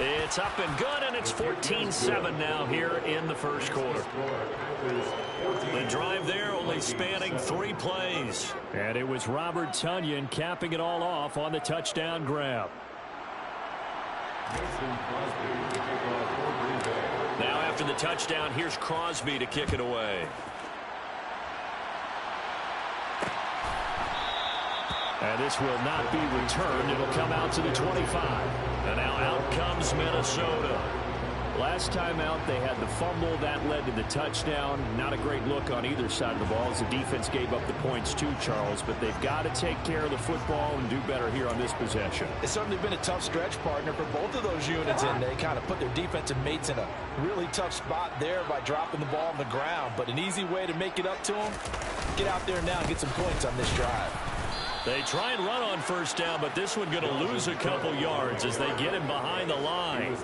It's up and good, and it's 14-7 now here in the first quarter. The drive there only spanning 3 plays. And it was Robert Tonyan capping it all off on the touchdown grab. Now after the touchdown, here's Crosby to kick it away. And this will not be returned. It'll come out to the 25. And now out comes Minnesota. Last time out, they had the fumble. That led to the touchdown. Not a great look on either side of the ball as the defense gave up the points too, Charles. But they've got to take care of the football and do better here on this possession. It's certainly been a tough stretch, partner, for both of those units, and they kind of put their defensive mates in a really tough spot there by dropping the ball on the ground. But an easy way to make it up to them, get out there now and get some points on this drive. They try and run on first down, but this one going to lose a couple yards as they get him behind the line.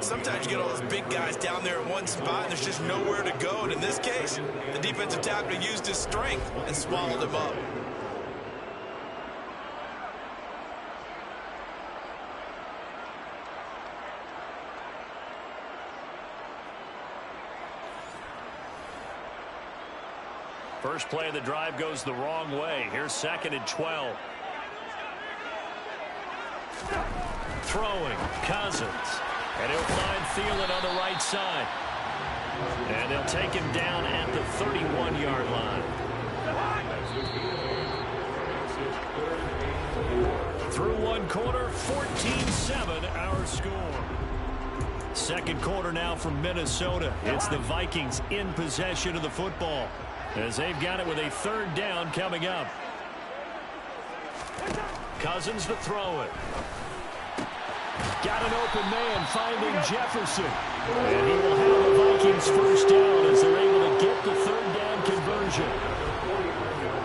Sometimes you get all those big guys down there in one spot, and there's just nowhere to go. And in this case, the defensive tackle used his strength and swallowed him up. First play of the drive goes the wrong way. Here's 2nd and 12. Throwing, Cousins. And he'll find Thielen on the right side. And they'll take him down at the 31-yard line. Through one quarter, 14-7 our score. Second quarter now from Minnesota. It's the Vikings in possession of the football, as they've got it with a 3rd down coming up. Cousins to throw it. Got an open man finding Jefferson. And he will have the Vikings first down as they're able to get the 3rd down conversion.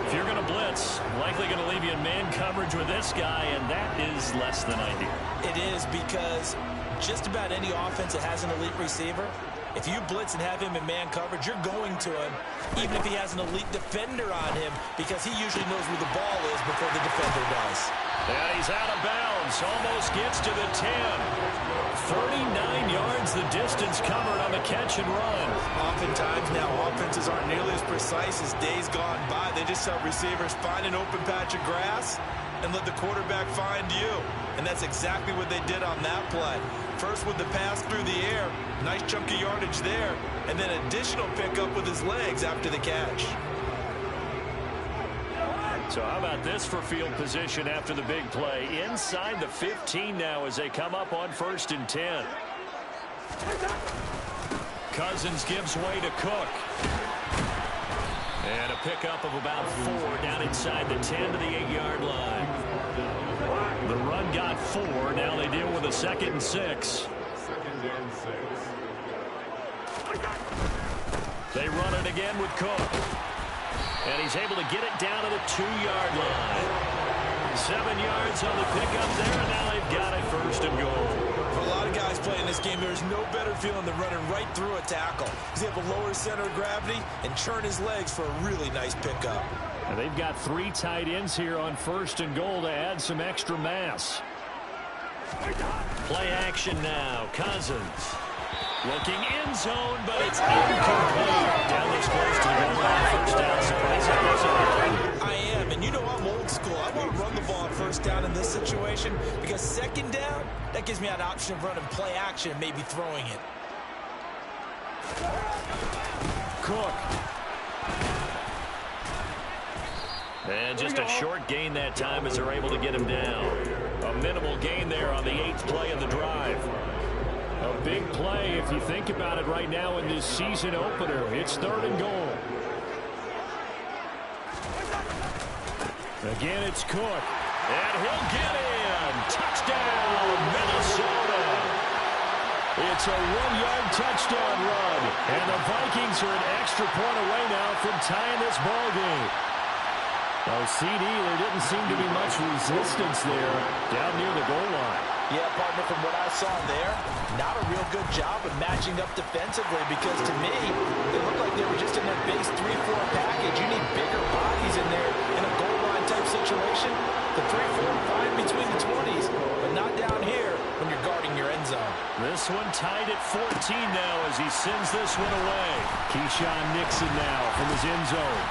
If you're going to blitz, likely going to leave you in man coverage with this guy, and that is less than ideal. It is, because just about any offense that has an elite receiver, if you blitz and have him in man coverage, you're going to him, even if he has an elite defender on him, because he usually knows where the ball is before the defender does. Yeah, he's out of bounds. Almost gets to the 10. 39 yards the distance covered on the catch and run. Oftentimes now, offenses aren't nearly as precise as days gone by. They just help receivers find an open patch of grass and let the quarterback find you. And that's exactly what they did on that play. First with the pass through the air, nice chunk of yardage there, and then additional pickup with his legs after the catch. So how about this for field position after the big play? Inside the 15 now as they come up on 1st and 10. Cousins gives way to Cook. And a pickup of about 4 down inside the 10 to the 8-yard line. The run got 4. Now they deal with a 2nd and 6. They run it again with Cook. And he's able to get it down to the 2-yard line. 7 yards on the pickup there, and now they've got it 1st and goal. For a lot of guys playing this game, there's no better feeling than running right through a tackle. He's able to lower his center of gravity and churn his legs for a really nice pickup. And they've got 3 tight ends here on 1st and goal to add some extra mass. Play action now. Cousins. Looking end zone, but it's incomplete. Down this close to the goal line. 1st down. I am, and you know I'm old school. I want to run the ball on 1st down in this situation, because 2nd down, that gives me an option of running play action and maybe throwing it. Cook. And just a short gain that time as they're able to get him down. A minimal gain there on the 8th play of the drive. A big play if you think about it right now in this season opener. It's 3rd and goal. Again, it's Cook. And he'll get in. Touchdown, Minnesota. It's a 1-yard touchdown run. And the Vikings are an extra point away now from tying this ball game. Oh, CD, there didn't seem to be much resistance there down near the goal line. Yeah, partner, from what I saw there, not a real good job of matching up defensively, because to me, it looked like they were just in their base 3-4 package. You need bigger bodies in there in a goal line type situation, the 3-4 fine between the 20s, but not down here when you're guarding your end zone. This one tied at 14 now as he sends this one away. Keyshawn Nixon now from his end zone.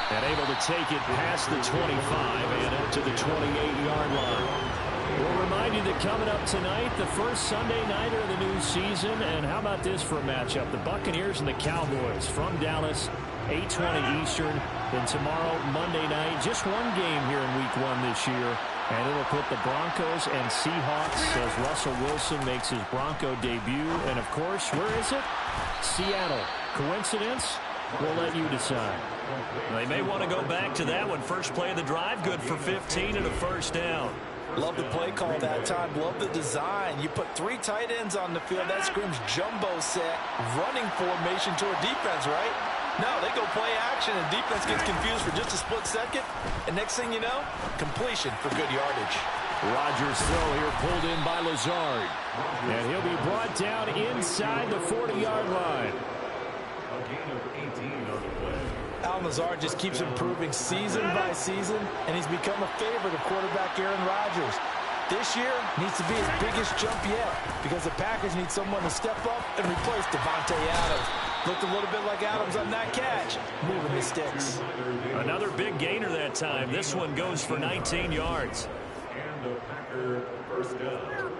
And able to take it past the 25 and up to the 28-yard line. We'll remind you that coming up tonight, the first Sunday nighter of the new season. And how about this for a matchup? The Buccaneers and the Cowboys from Dallas, 8:20 Eastern. And tomorrow, Monday night, just one game here in Week 1 this year. And it'll put the Broncos and Seahawks as Russell Wilson makes his Bronco debut. And, of course, where is it? Seattle. Coincidence? We'll let you decide. They may want to go back to that one. First play of the drive, good for 15 and a first down. Love the play call that time. Love the design. You put 3 tight ends on the field. That screams jumbo set, running formation to a defense, right? No, they go play action, and defense gets confused for just a split second. And next thing you know, completion for good yardage. Rodgers' throw here pulled in by Lazard. And he'll be brought down inside the 40-yard line. Al Lazard just keeps improving season by season, and he's become a favorite of quarterback Aaron Rodgers. This year needs to be his biggest jump yet because the Packers need someone to step up and replace Davante Adams. Looked a little bit like Adams on that catch, moving the sticks. Another big gainer that time. This one goes for 19 yards. And the Packer first down.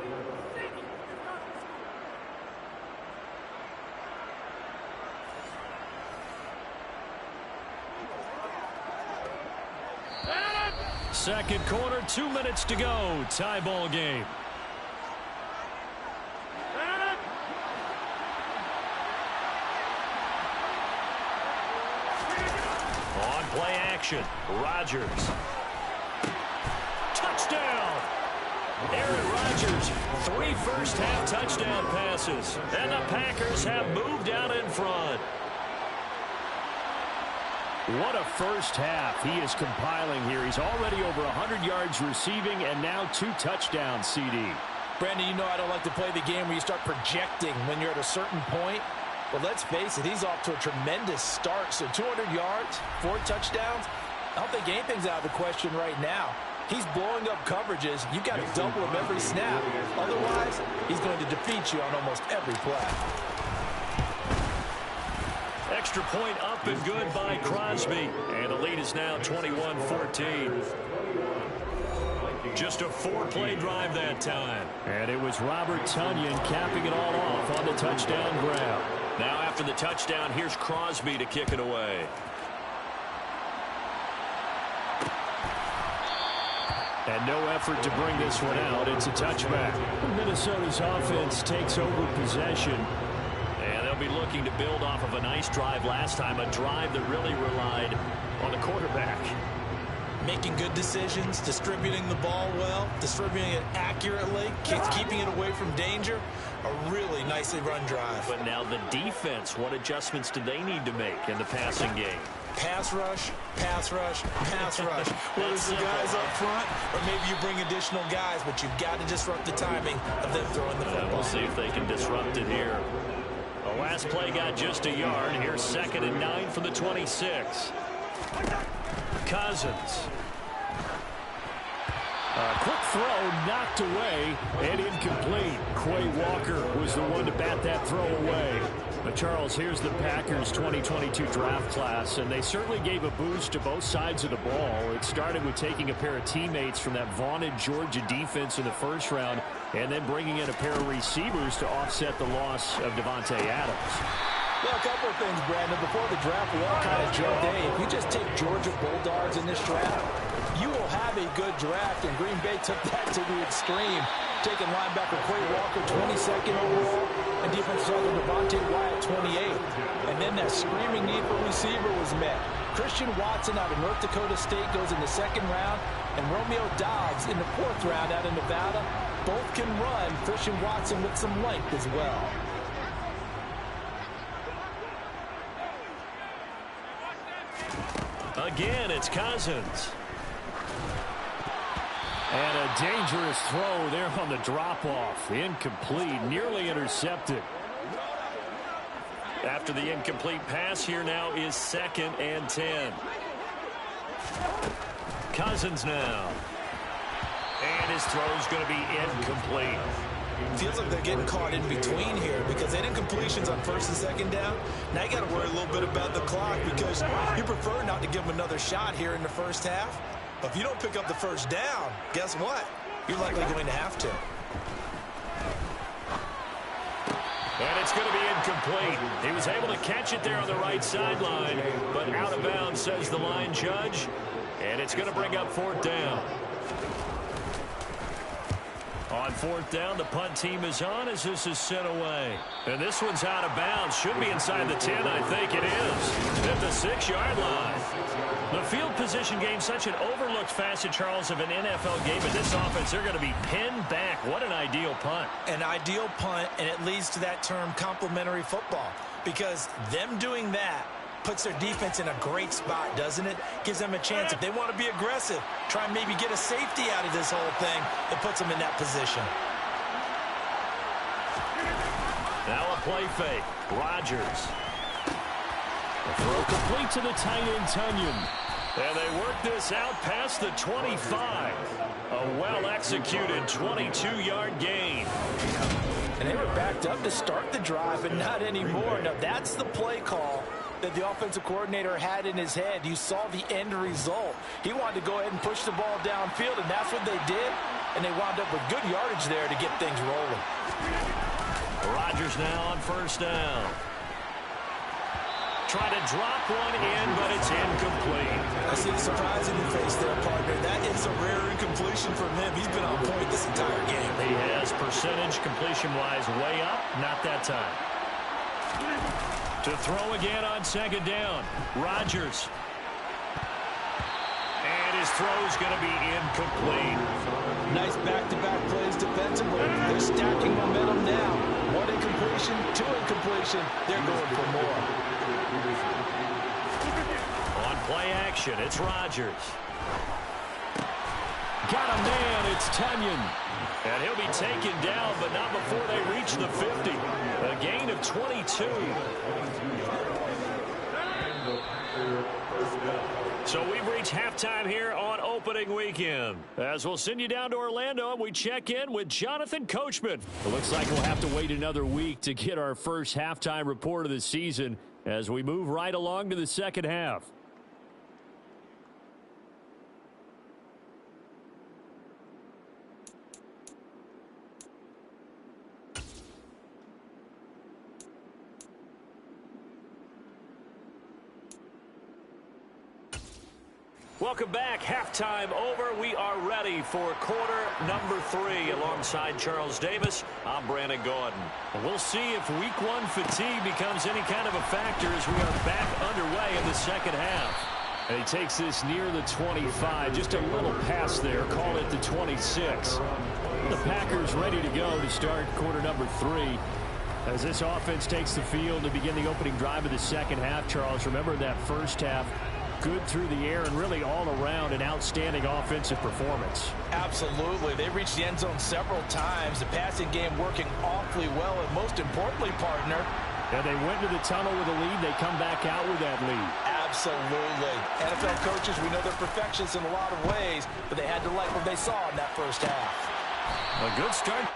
Second quarter, 2 minutes to go. Tie ball game. On play action, Rodgers. Touchdown! Aaron Rodgers, 3 first-half touchdown passes. And the Packers have moved out in front. What a first half he is compiling here. He's already over 100 yards receiving and now 2 touchdowns, CD. Brandon, you know I don't like to play the game where you start projecting when you're at a certain point. But let's face it, he's off to a tremendous start. So 200 yards, 4 touchdowns. I don't think anything's out of the question right now. He's blowing up coverages. You've got to double him every snap. Otherwise, he's going to defeat you on almost every play. Extra point up and good by Crosby. And the lead is now 21-14. Just a 4-play drive that time. And it was Robert Tonyan capping it all off on the touchdown grab. Now after the touchdown, here's Crosby to kick it away. And no effort to bring this one out. It's a touchback. Minnesota's offense takes over possession. Be looking to build off of a nice drive last time, a drive that really relied on the quarterback. Making good decisions, distributing the ball well, distributing it accurately, keeping it away from danger. A really nicely run drive. But now the defense, what adjustments do they need to make in the passing game? Pass rush, pass rush, pass rush. Whether it's the guys up front or maybe you bring additional guys, but you've got to disrupt the timing of them throwing the football. We'll see if they can disrupt it here. The last play got just a yard. Here's 2nd and 9 for the 26. Cousins. A quick throw knocked away and incomplete. Quay Walker was the one to bat that throw away. But Charles, here's the Packers 2022 draft class, and they certainly gave a boost to both sides of the ball. It started with taking a pair of teammates from that vaunted Georgia defense in the first round and then bringing in a pair of receivers to offset the loss of Davante Adams. Well, a couple of things, Brandon. Before the draft, we all kind of joked, hey, if you just take Georgia Bulldogs in this draft, you will have a good draft, and Green Bay took that to the extreme, taking linebacker Quay Walker 22nd overall, and defensive tackle Devontae Wyatt 28th. And then that screaming need for receiver was met. Christian Watson out of North Dakota State goes in the 2nd round, and Romeo Doubs in the 4th round out of Nevada. Both can run. Christian Watson with some length as well. Again, it's Cousins. And a dangerous throw there on the drop-off. Incomplete, nearly intercepted. After the incomplete pass, here now is 2nd and 10. Cousins now. And his throw's going to be incomplete. Feels like they're getting caught in between here because they didn't completions on first and second down. Now you got to worry a little bit about the clock because you prefer not to give them another shot here in the first half. But if you don't pick up the first down, guess what? You're likely going to have to. And it's going to be incomplete. He was able to catch it there on the right sideline, but out of bounds, says the line judge. And it's going to bring up fourth down. On fourth down, the punt team is on as this is sent away. And this one's out of bounds. Should be inside the 10, I think it is. At the 6-yard line. The field position game, such an overlooked facet, Charles, of an NFL game. In this offense, they're going to be pinned back. What an ideal punt. An ideal punt, and it leads to that term complementary football. Because them doing that puts their defense in a great spot, doesn't it? Gives them a chance. If they want to be aggressive, try and maybe get a safety out of this whole thing, it puts them in that position. Now a play fake. Rodgers. The throw complete to the tight end, Tunyon. And they work this out past the 25. A well-executed 22-yard gain. And they were backed up to start the drive, but not anymore. Now, that's the play call that the offensive coordinator had in his head. You saw the end result. He wanted to go ahead and push the ball downfield, and that's what they did. And they wound up with good yardage there to get things rolling. Rodgers now on first down. Trying to drop one in, but it's incomplete. I see the surprise in your face there, partner. That is a rare incompletion from him. He's been on point this entire game. He has percentage completion-wise way up. Not that time. To throw again on second down. Rodgers. And his throw's going to be incomplete. Nice back-to-back plays defensively. They're stacking momentum now. One incompletion, two incompletion. They're going for more. On play action, it's Rodgers. Got a man, it's Tunyon. And he'll be taken down, but not before they reach the 50. A gain of 22. So we've reached halftime here on opening weekend. As we'll send you down to Orlando, and we check in with Jonathan Coachman. It looks like we'll have to wait another week to get our first halftime report of the season as we move right along to the second half. Welcome back. Halftime over. We are ready for quarter number 3 alongside Charles Davis. I'm Brandon Gordon. We'll see if week 1 fatigue becomes any kind of a factor as we are back underway in the second half. And he takes this near the 25, just a little past there. Call it the 26. The Packers ready to go to start quarter number 3. As this offense takes the field to begin the opening drive of the second half, Charles, remember that first half, good through the air and really all around an outstanding offensive performance. Absolutely. They reached the end zone several times. The passing game working awfully well, and most importantly, partner. And they went to the tunnel with a lead. They come back out with that lead. Absolutely. NFL coaches, we know they're perfectionists in a lot of ways, but they had to like what they saw in that first half. A good start.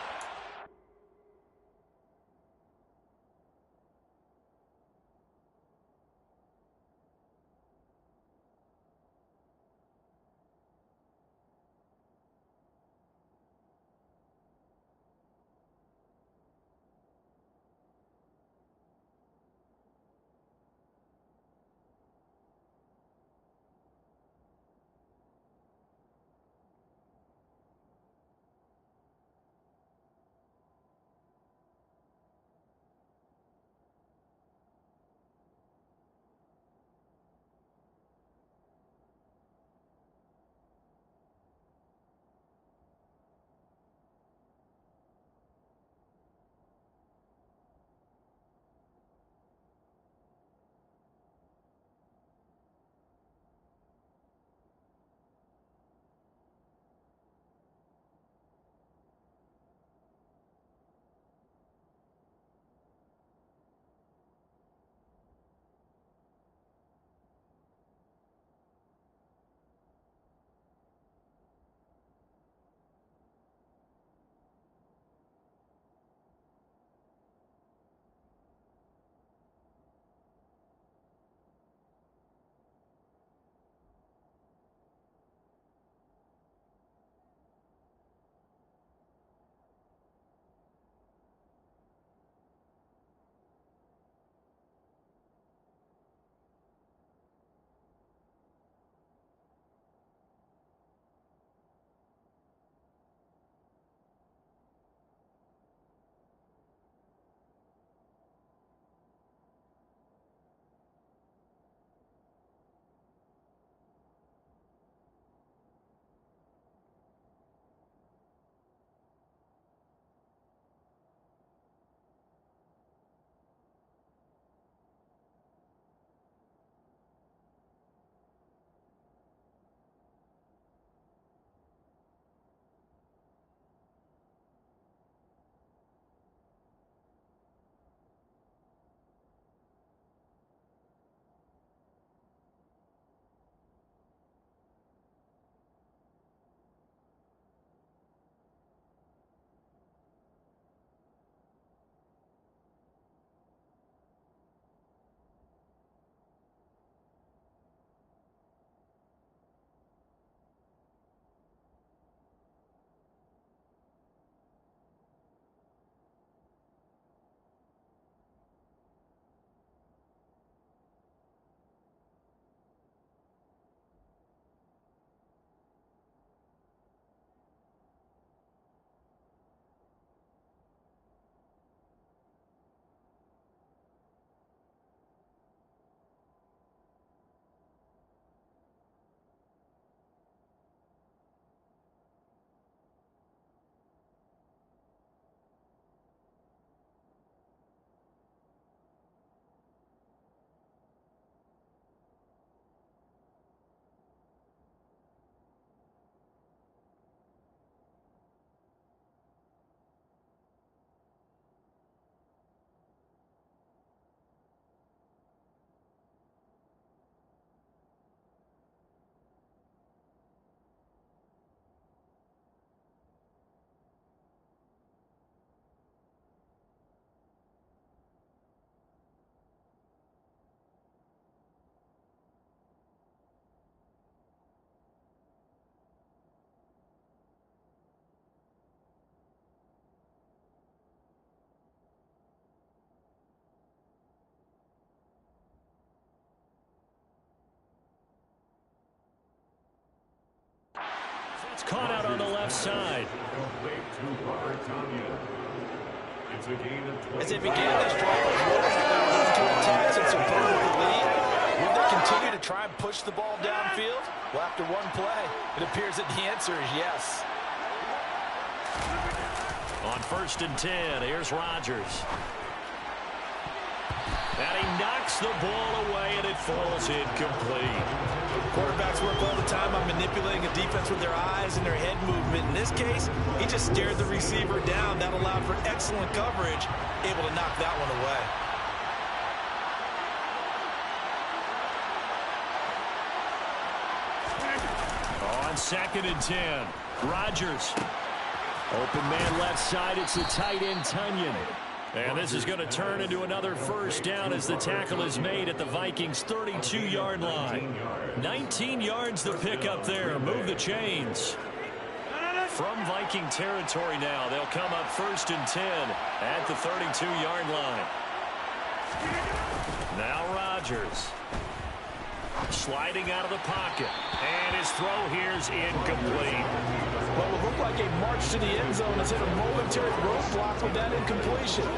It's caught out on the left side. As they began this drive, I was wondering if they were going to attack since they're playing with the lead. Would they continue to try and push the ball downfield? Well, after one play, it appears that the answer is yes. On 1st and 10, here's Rodgers. And he knocks the ball away, and it falls incomplete. Quarterbacks work all the time on manipulating a defense with their eyes and their head movement. In this case, he just stared the receiver down. That allowed for excellent coverage, able to knock that one away. On 2nd and 10, Rodgers. Open man left side, it's the tight end Tunyon. And this is going to turn into another first down as the tackle is made at the Vikings' 32-yard line. 19 yards the pick up there. Move the chains. From Viking territory now, they'll come up 1st and 10 at the 32-yard line. Now Rodgers. Sliding out of the pocket. And his throw here's incomplete. Well, it looked like a march to the end zone has hit a momentary roadblock with that incompletion.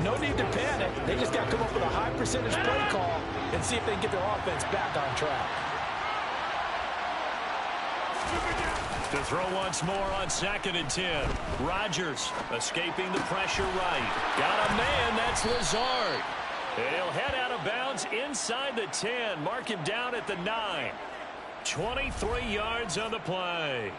No need to panic. They just got to come up with a high percentage play call and see if they can get their offense back on track. To throw once more on 2nd and 10. Rodgers escaping the pressure right. Got a man, that's Lazard. He'll head out of bounds inside the 10. Mark him down at the 9. 23 yards on the play.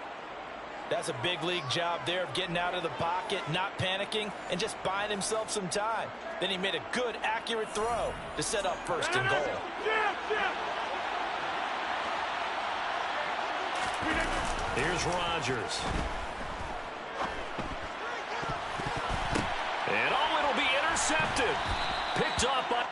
That's a big league job there of getting out of the pocket, not panicking, and just buying himself some time. Then he made a good, accurate throw to set up 1st and goal. Here's Rodgers. And oh, it'll be intercepted. Picked off by...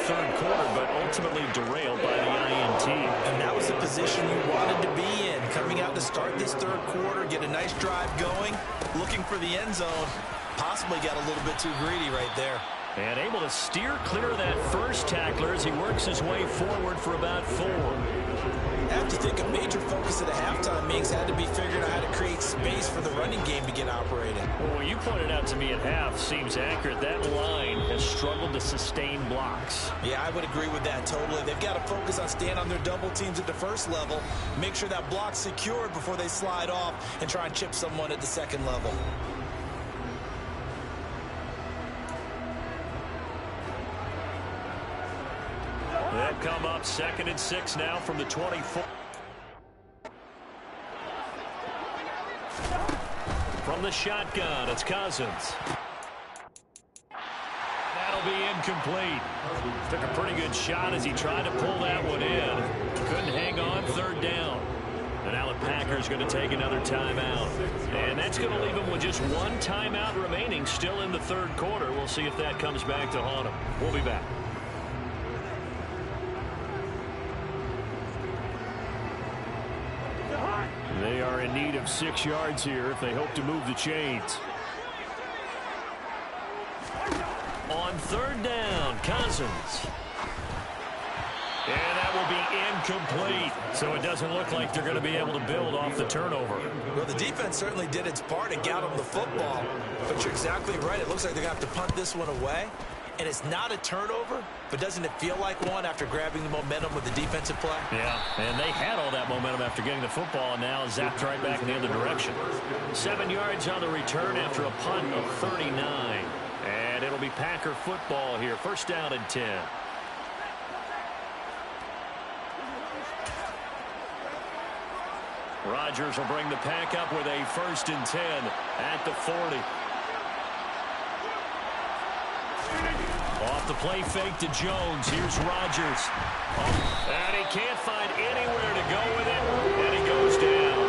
third quarter, but ultimately derailed by the INT. And that was the position you wanted to be in. Coming out to start this third quarter, get a nice drive going, looking for the end zone. Possibly got a little bit too greedy right there. And able to steer clear of that first tackler as he works his way forward for about 4. I have to think a major focus at a halftime meetings had to be figuring out how to create space for the running game to get operating. Well, what you pointed out to me at half seems accurate. That line has struggled to sustain blocks. Yeah, I would agree with that totally. They've got to focus on staying on their double teams at the first level, make sure that block's secured before they slide off and try and chip someone at the second level. They'll come up 2nd and 6 now from the 24. From the shotgun, it's Cousins. That'll be incomplete. Took a pretty good shot as he tried to pull that one in. Couldn't hang on, 3rd down. And now the Packers going to take another timeout. And that's going to leave them with just one timeout remaining still in the third quarter. We'll see if that comes back to haunt them. We'll be back. They are in need of 6 yards here if they hope to move the chains. On 3rd down, Cousins. And that will be incomplete. So it doesn't look like they're going to be able to build off the turnover. Well, the defense certainly did its part to get them the football. But you're exactly right. It looks like they're going to have to punt this one away. And it's not a turnover, but doesn't it feel like one after grabbing the momentum with the defensive play? Yeah, and they had all that momentum after getting the football, and now zapped right back in the other direction. 7 yards on the return after a punt of 39. And it'll be Packer football here. 1st down and 10. Rodgers will bring the pack up with a 1st and 10 at the 40. Off the play fake to Jones. Here's Rodgers. And he can't find anywhere to go with it. And he goes down.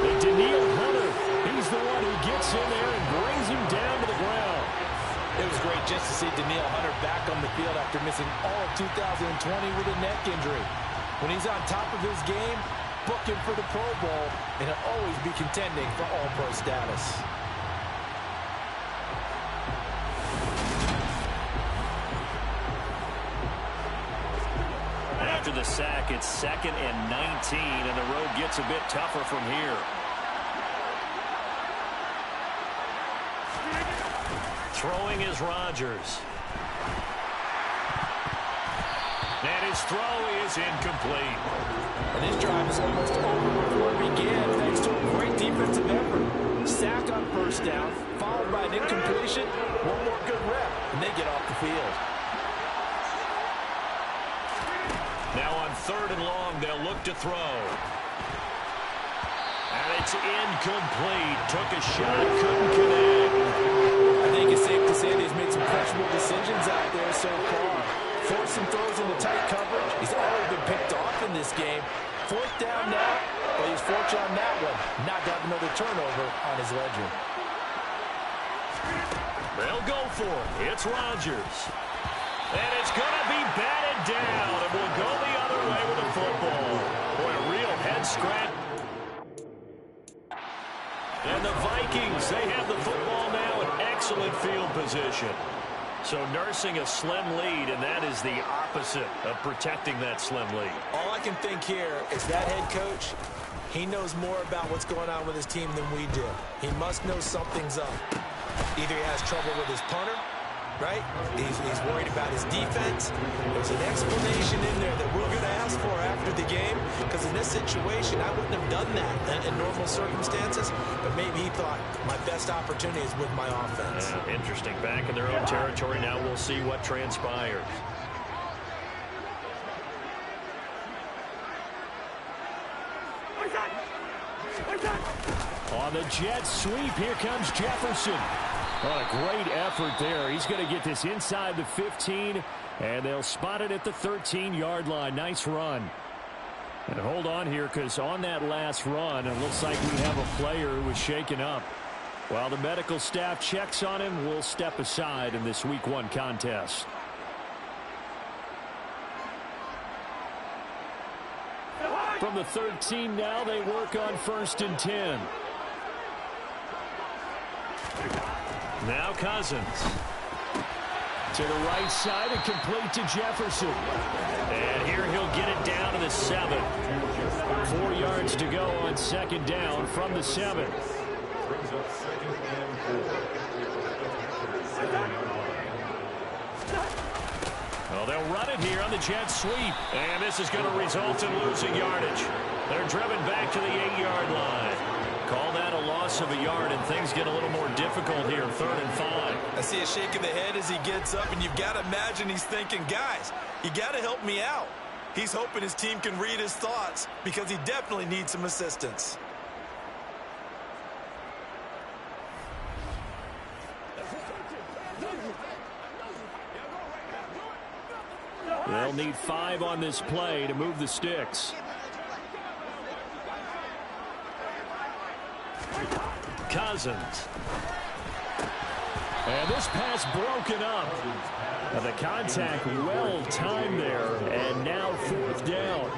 And Daniil Hunter, he's the one who gets in there and brings him down to the ground. It was great just to see Daniil Hunter back on the field after missing all of 2020 with a neck injury. When he's on top of his game, book him for the Pro Bowl, and he'll always be contending for All-Pro status. After the sack, it's 2nd and 19, and the road gets a bit tougher from here. Throwing is Rodgers. And his throw is incomplete. And this drive is almost over before it began, thanks to a great defensive effort. Sack on 1st down, followed by an incompletion. One more good rep, and they get off the field. Now on 3rd and long, they'll look to throw. And it's incomplete. Took a shot, couldn't connect. I think it's safe to say that he's made some questionable decisions out there so far. Forcing throws into tight coverage. He's already been picked off in this game. 4th down now. Well, he's fortunate on that one. Not to have another turnover on his ledger. They'll go for it. It's Rodgers. And it's going to be batted down. And will go the other way with the football. Boy, a real head scratch. And the Vikings, they have the football now in excellent field position. So nursing a slim lead, and that is the opposite of protecting that slim lead. All I can think here is that head coach, he knows more about what's going on with his team than we do. He must know something's up. Either he has trouble with his punter, right? He's worried about his defense. There's an explanation in there that we're going to ask for after the game, because in this situation, I wouldn't have done that in normal circumstances, but maybe he thought my best opportunity is with my offense. Yeah, interesting. Back in their own territory now. We'll see what transpires. On the jet sweep, here comes Jefferson. What a great effort there. He's going to get this inside the 15, and they'll spot it at the 13-yard line. Nice run. And hold on here, because on that last run, it looks like we have a player who was shaken up. While the medical staff checks on him, we'll step aside in this Week 1 contest. From the 13 now, they work on 1st and 10. Now Cousins. To the right side and complete to Jefferson. And here he'll get it down to the 7. 4 yards to go on 2nd down from the 7. Brings up 2nd and 4. Well, they'll run it here on the jet sweep. And this is going to result in losing yardage. They're driven back to the 8-yard line. Call that a loss of a yard, and things get a little more difficult here, 3rd and 5. I see a shake of the head as he gets up, and you've got to imagine he's thinking, guys, you got to help me out. He's hoping his team can read his thoughts because he definitely needs some assistance. They'll need 5 on this play to move the sticks. Cousins. And this pass broken up. And the contact well timed there. And now 4th down.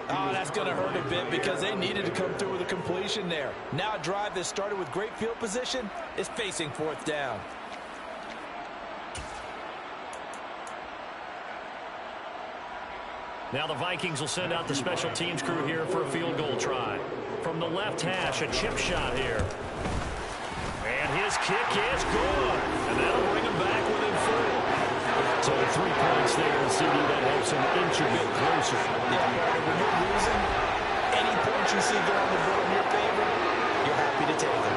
Oh, that's going to hurt a bit because they needed to come through with a completion there. Now a drive that started with great field position is facing 4th down. Now the Vikings will send out the special teams crew here for a field goal try. From the left hash, a chip shot here. And his kick is good. And that'll bring him back within 4. So 3 points there, CD, that helps him inch a bit closer. Yeah, when you're losing, any points you see go on the board in your favor, you're happy to take them.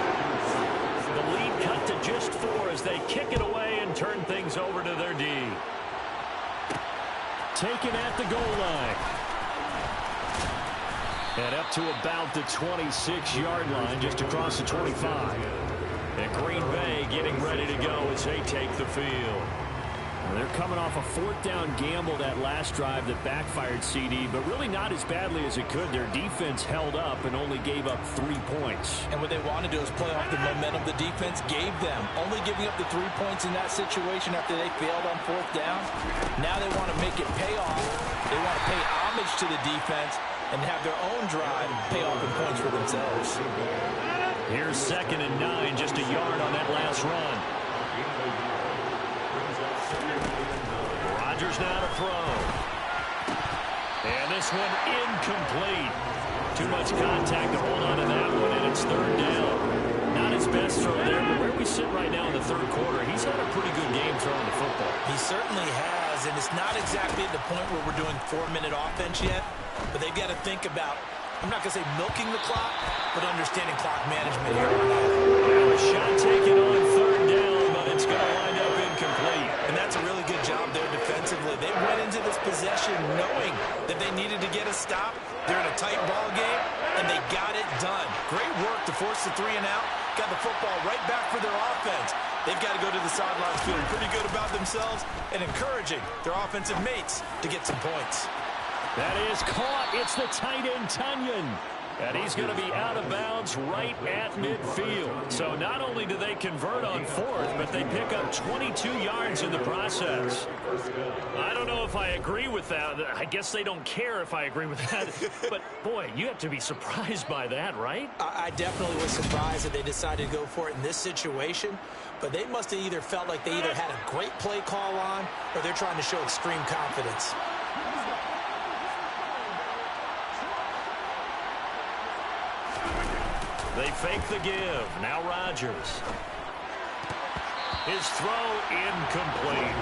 The lead cut to just 4 as they kick it away and turn things over to their D. Taken at the goal line. And up to about the 26-yard line, just across the 25. And Green Bay getting ready to go as they take the field. They're coming off a fourth down gamble that last drive that backfired CD, but really not as badly as it could. Their defense held up and only gave up 3 points. And what they want to do is play off the momentum the defense gave them. Only giving up the 3 points in that situation after they failed on fourth down. Now they want to make it pay off. They want to pay homage to the defense and have their own drive pay off in points for themselves. Here's 2nd and 9, just a yard on that last run. Rodgers now to throw. And this one incomplete. Too much contact to hold on to that one, and it's 3rd down. Not his best throw there, but where we sit right now in the 3rd quarter, he's had a pretty good game throwing the football. He certainly has, and it's not exactly at the point where we're doing 4-minute offense yet, but they've got to think about, I'm not going to say milking the clock, but understanding clock management here. Now a shot taken on 3rd down, but it's going to wind up incomplete. And that's a really good job there defensively. They went into this possession knowing that they needed to get a stop. They're in a tight ball game, and they got it done. Great work to force the 3 and out. Got the football right back for their offense. They've got to go to the sidelines feeling pretty good about themselves and encouraging their offensive mates to get some points. That is caught. It's the tight end, Tunyon. And he's going to be out of bounds right at midfield. So not only do they convert on 4th, but they pick up 22 yards in the process. I don't know if I agree with that. I guess they don't care if I agree with that. But, boy, you have to be surprised by that, right? I definitely was surprised that they decided to go for it in this situation. But they must have either felt like they either had a great play call on or they're trying to show extreme confidence. They fake the give. Now Rodgers. His throw incomplete.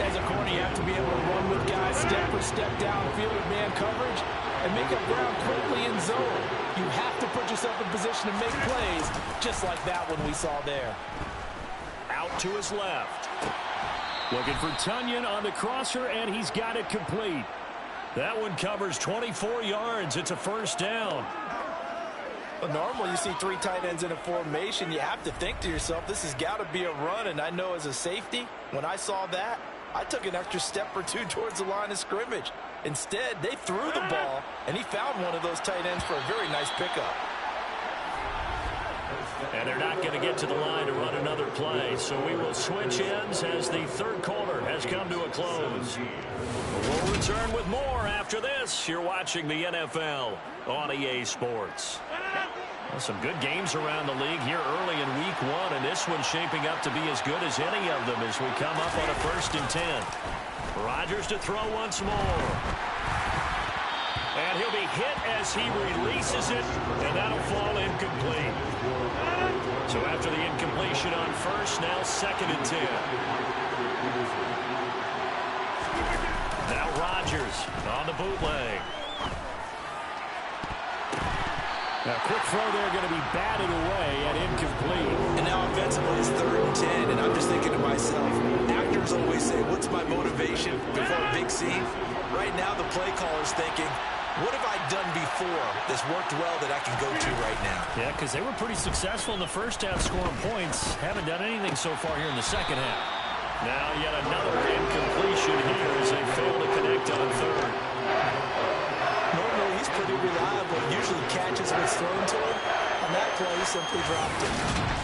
As a corner, you have to be able to run with guys step for step downfield with man coverage and make up ground quickly in zone. You have to put yourself in position to make plays, just like that one we saw there. Out to his left. Looking for Tunyon on the crosser, and he's got it complete. That one covers 24 yards. It's a 1st down. Well, normally you see 3 tight ends in a formation. You have to think to yourself, this has got to be a run. And I know as a safety, when I saw that, I took an extra step or 2 towards the line of scrimmage. Instead, they threw the ball, and he found one of those tight ends for a very nice pickup. And they're not going to get to the line to run another play. So we will switch ends as the 3rd quarter has come to a close. We'll return with more after this. You're watching the NFL on EA Sports. Well, some good games around the league here early in week 1, and this one's shaping up to be as good as any of them as we come up on a 1st and 10. Rodgers to throw once more. And he'll be hit as he releases it, and that'll fall incomplete. So after the incompletion on 1st, now 2nd and 10. Now Rodgers on the bootleg. Now, quick throw there, going to be batted away and incomplete. And now offensively it's 3rd and 10, and I'm just thinking to myself, actors always say, what's my motivation before a big scene? Right now the play caller's thinking, what have I done before that's worked well that I can go to right now? Yeah, because they were pretty successful in the 1st half scoring points. Haven't done anything so far here in the 2nd half. Now yet another incompletion here as they fail to connect on 3rd. Normally he's pretty reliable. Usually catches what's thrown to him. On that play, he simply dropped it.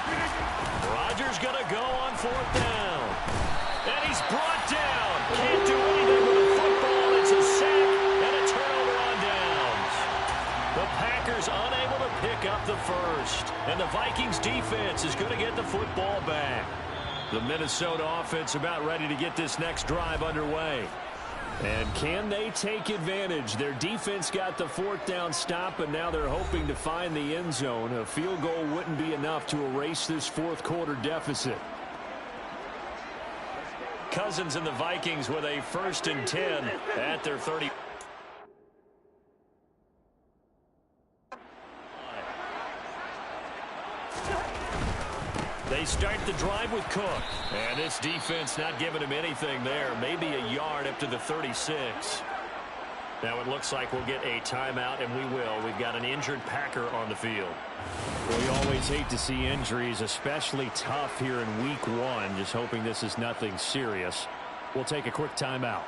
Rodgers going to go on 4th down. And he's brought down. Can't do anything with the football. It's a sack and a turnover on downs. The Packers unable to pick up the first. And the Vikings defense is going to get the football back. The Minnesota offense about ready to get this next drive underway. And can they take advantage? Their defense got the 4th down stop, and now they're hoping to find the end zone. A field goal wouldn't be enough to erase this 4th quarter deficit. Cousins and the Vikings with a 1st and 10 at their 30. They start the drive with Cook. And this defense not giving him anything there. Maybe a yard up to the 36. Now it looks like we'll get a timeout, and we will. We've got an injured Packer on the field. We always hate to see injuries, especially tough here in week 1. Just hoping this is nothing serious. We'll take a quick timeout.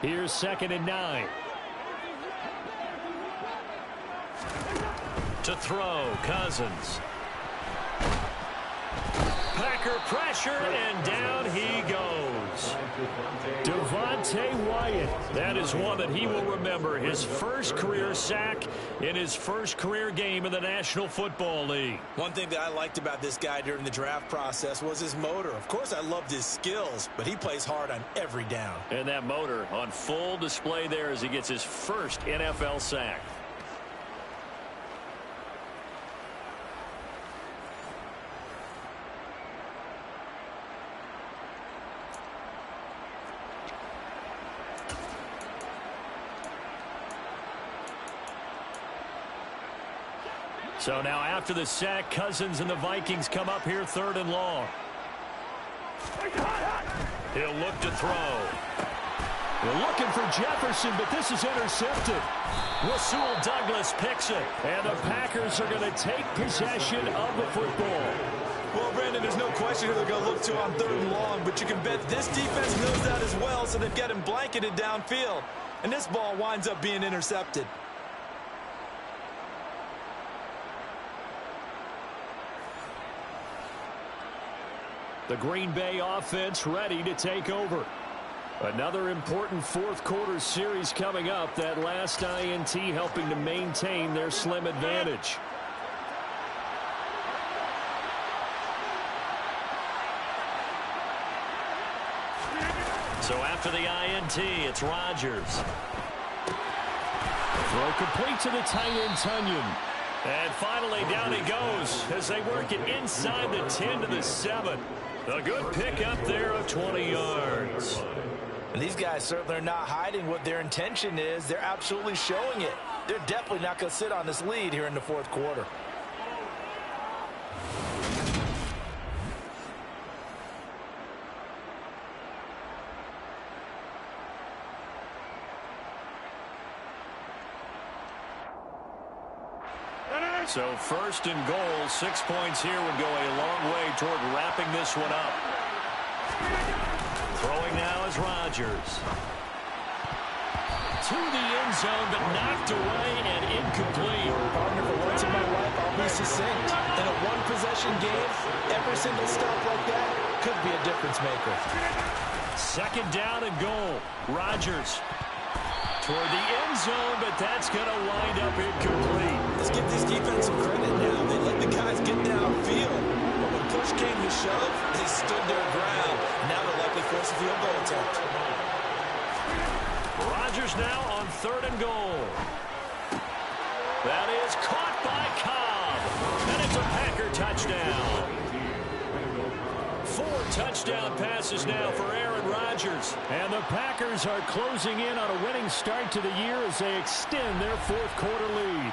Here's 2nd and 9. To throw, Cousins. Packer pressure, and down he goes. Devontae Wyatt. That is one that he will remember. His first career sack in his first career game in the National Football League. One thing that I liked about this guy during the draft process was his motor. Of course, I loved his skills, but he plays hard on every down. And that motor on full display there as he gets his first NFL sack. So now after the sack, Cousins and the Vikings come up here 3rd and long. He'll look to throw. They're looking for Jefferson, but this is intercepted. Rasul Douglas picks it, and the Packers are going to take possession of the football. Well, Brandon, there's no question who they're going to look to on 3rd and long, but you can bet this defense knows that as well, so they've got him blanketed downfield. And this ball winds up being intercepted. The Green Bay offense ready to take over. Another important 4th quarter series coming up. That last INT helping to maintain their slim advantage. So after the INT, it's Rodgers. Throw complete to the tight end, Tunyon. And finally, down he goes as they work it inside the 10 to the 7. A good pickup there of 20 yards. And these guys certainly are not hiding what their intention is. They're absolutely showing it. They're definitely not going to sit on this lead here in the 4th quarter. So 1st and goal, 6 points here would go a long way toward wrapping this one up. Throwing now is Rodgers. To the end zone, but knocked away and incomplete. Partner, for once in my life, I'll be succinct. In a one-possession game, every single stop like that could be a difference maker. 2nd down and goal. Rodgers toward the end zone, but that's going to wind up incomplete. Let's give this defense some credit now. They let the guys get downfield. But when push came to shove, they stood their ground. Now they'll likely force a field goal attempt. Rodgers now on 3rd and goal. That is caught by Cobb. And it's a Packer touchdown. 4 touchdown passes now for Aaron Rodgers. And the Packers are closing in on a winning start to the year as they extend their 4th quarter lead.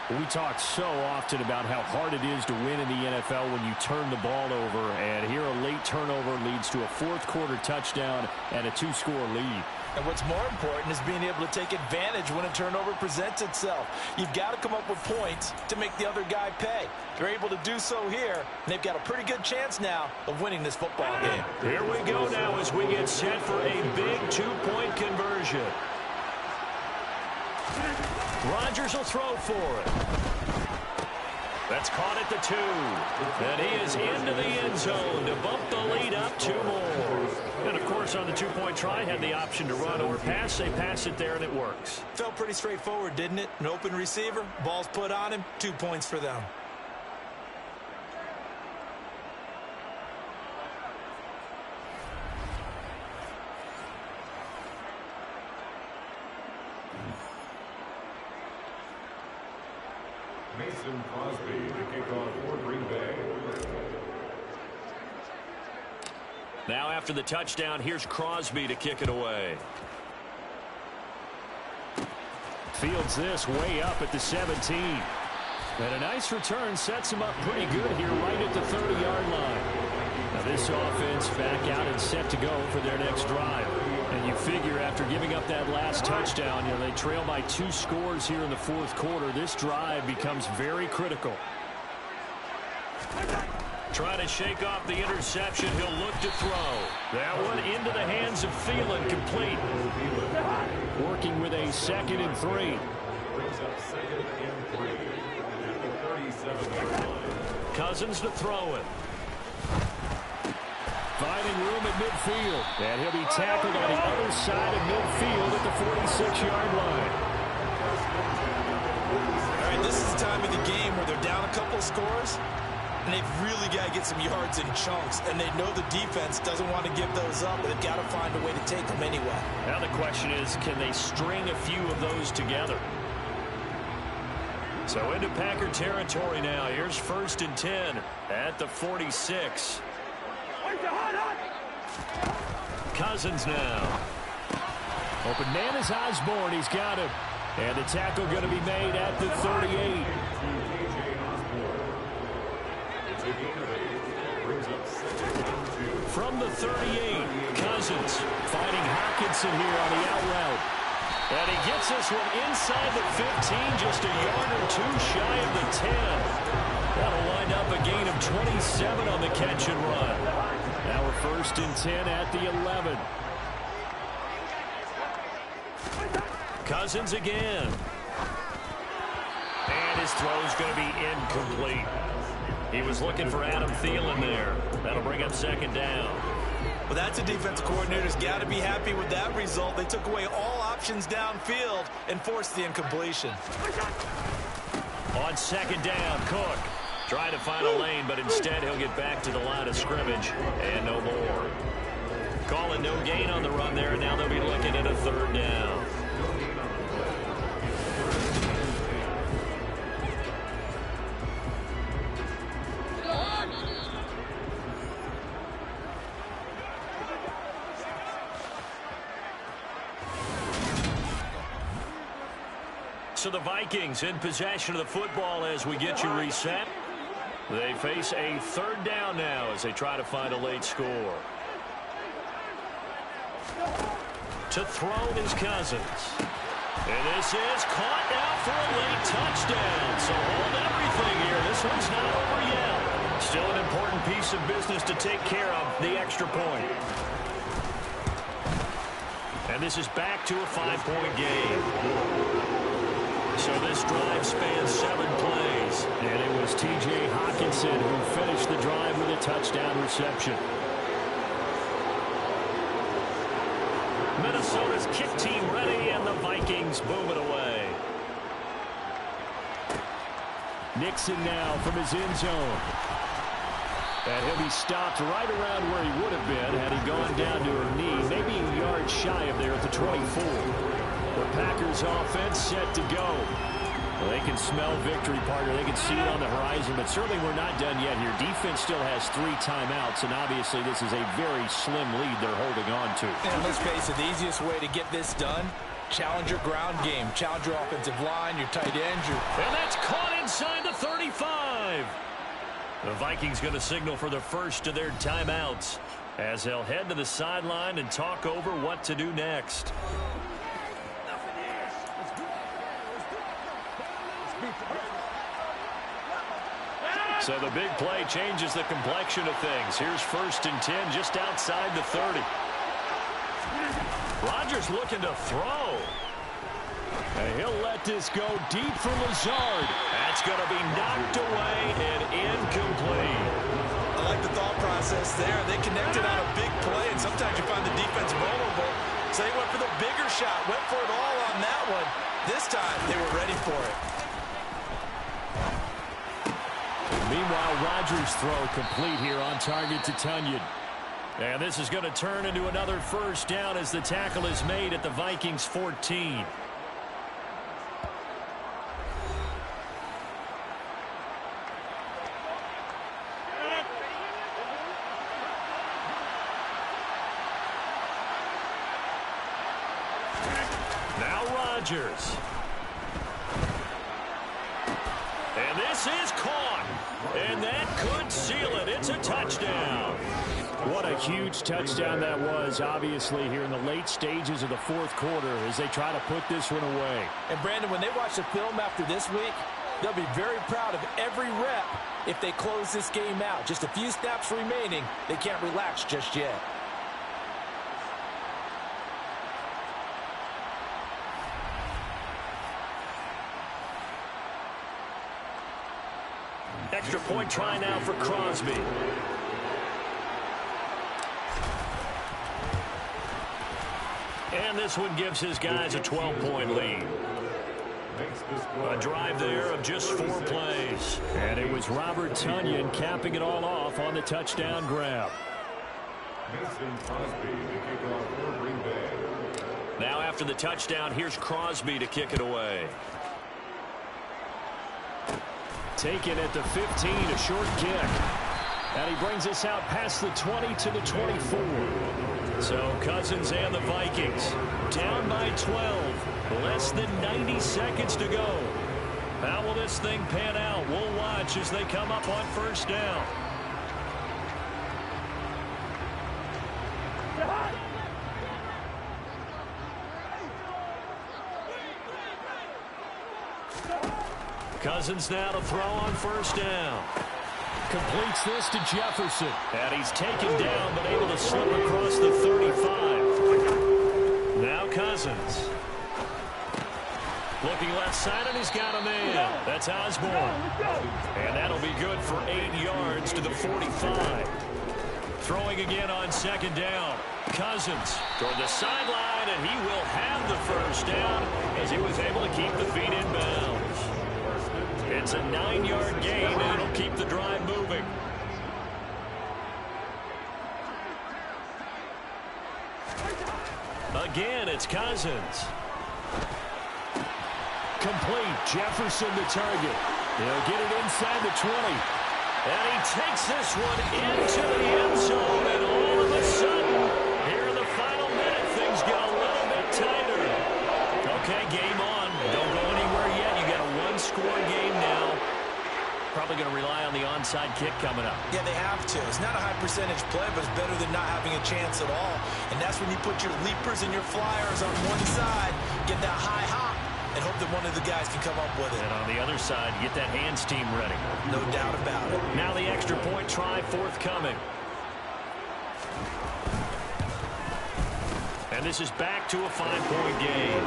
We talk so often about how hard it is to win in the NFL when you turn the ball over. And here a late turnover leads to a 4th quarter touchdown and a 2-score lead. And what's more important is being able to take advantage when a turnover presents itself. You've got to come up with points to make the other guy pay. They're able to do so here, and they've got a pretty good chance now of winning this football game. Here we go now as we get set for a big 2-point conversion. Rodgers will throw for it. That's caught at the 2. And he is into the end zone to bump the lead up 2 more. And, of course, on the 2-point try, had the option to run or pass. They pass it there, and it works. Felt pretty straightforward, didn't it? An open receiver, ball's put on him, 2 points for them. Mason Crosby to kick off for Green Bay. Now after the touchdown, here's Crosby to kick it away. Fields this way up at the 17. And a nice return sets him up pretty good here right at the 30-yard line. Now this offense back out and set to go for their next drive. And you figure after giving up that last touchdown, they trail by 2 scores here in the 4th quarter. This drive becomes very critical. Trying to shake off the interception. He'll look to throw. That one into the hands of Thielen, complete. Working with a 2nd and 3. Brings up 2nd and 3 at the 37-yard line. Cousins to throw it. Finding room at midfield. And he'll be tackled on the other side of midfield at the 46-yard line. All right, this is the time of the game where they're down a couple scores, and they've really got to get some yards in chunks, and they know the defense doesn't want to give those up, but they've got to find a way to take them anyway. Now the question is, can they string a few of those together? So into Packer territory now. Here's 1st and 10 at the 46. Cousins now. Open man is Osborne. He's got him. And the tackle going to be made at the 38. From the 38, Cousins finding Hockenson here on the out route. And he gets this one inside the 15, just a yard or 2 shy of the 10. That'll wind up a gain of 27 on the catch and run. Now we're 1st and 10 at the 11. Cousins again. And his throw's going to be incomplete. He was looking for Adam Thielen there. That'll bring up 2nd down. Well, that's a defensive coordinator's got to be happy with that result. They took away all options downfield and forced the incompletion. On 2nd down, Cook trying to find a lane, but instead he'll get back to the line of scrimmage and no more. Call it no gain on the run there, and now they'll be looking at a 3rd down. So the Vikings in possession of the football as we get you reset. They face a 3rd down now as they try to find a late score. To throw is Cousins. And this is caught now for a late touchdown. So hold everything here. This one's not over yet. Still an important piece of business to take care of, the extra point. And this is back to a 5-point game. So this drive spans 7 plays. And it was T.J. Hockenson who finished the drive with a touchdown reception. Minnesota's kick team ready, and the Vikings boom it away. Nixon now from his end zone. And he'll be stopped right around where he would have been had he gone down to her knee, maybe a yard shy of there at the 24. The Packers offense set to go. Well, they can smell victory, partner. They can see it on the horizon, but certainly we're not done yet here. Defense still has 3 timeouts, and obviously this is a very slim lead they're holding on to. And let's face it, the easiest way to get this done, challenge your ground game. Challenge your offensive line, your tight ends. And that's caught inside the 35. The Vikings going to signal for the first of their timeouts as they'll head to the sideline and talk over what to do next. So the big play changes the complexion of things. Here's 1st and 10 just outside the 30. Rodgers looking to throw. And he'll let this go deep for Lazard. That's going to be knocked away and incomplete. I like the thought process there. They connected on a big play, and sometimes you find the defense vulnerable. So they went for the bigger shot, went for it all on that one. This time, they were ready for it. Meanwhile, Rodgers' throw complete here on target to Tunyon. And this is going to turn into another 1st down as the tackle is made at the Vikings 14. Now Rodgers. And this is caught. And that could seal it. It's a touchdown. What a huge touchdown that was, obviously, here in the late stages of the 4th quarter as they try to put this one away. And, Brandon, when they watch the film after this week, they'll be very proud of every rep if they close this game out. Just a few snaps remaining. They can't relax just yet. Extra point try now for Crosby. And this one gives his guys a 12-point lead. A drive there of just 4 plays. And it was Robert Tonyan capping it all off on the touchdown grab. Now after the touchdown, here's Crosby to kick it away. Taken at the 15, a short kick. And he brings us out past the 20 to the 24. So Cousins and the Vikings down by 12. Less than 90 seconds to go. How will this thing pan out? We'll watch as they come up on first down. Cousins now to throw on first down. Completes this to Jefferson. And he's taken down but able to slip across the 35. Now Cousins. Looking left side, and he's got a man. That's Osborne. And that'll be good for 8 yards to the 45. Throwing again on second down. Cousins toward the sideline, and he will have the first down as he was able to keep the feet in bounds. It's a 9-yard gain, and it'll keep the drive moving. Again, it's Cousins. Complete. Jefferson the target. He'll get it inside the 20. And he takes this one into the end zone. And all of a sudden, here in the final minute, things get a little bit tighter. Okay, game on. Don't go anywhere yet. You got a one-score game now. Probably going to rely on the onside kick coming up. Yeah, they have to. It's not a high percentage play, but it's better than not having a chance at all. And that's when you put your leapers and your flyers on one side, get that high hop, and hope that one of the guys can come up with it. And on the other side, get that hands team ready. No doubt about it. Now the extra point try forthcoming. And this is back to a 5-point game.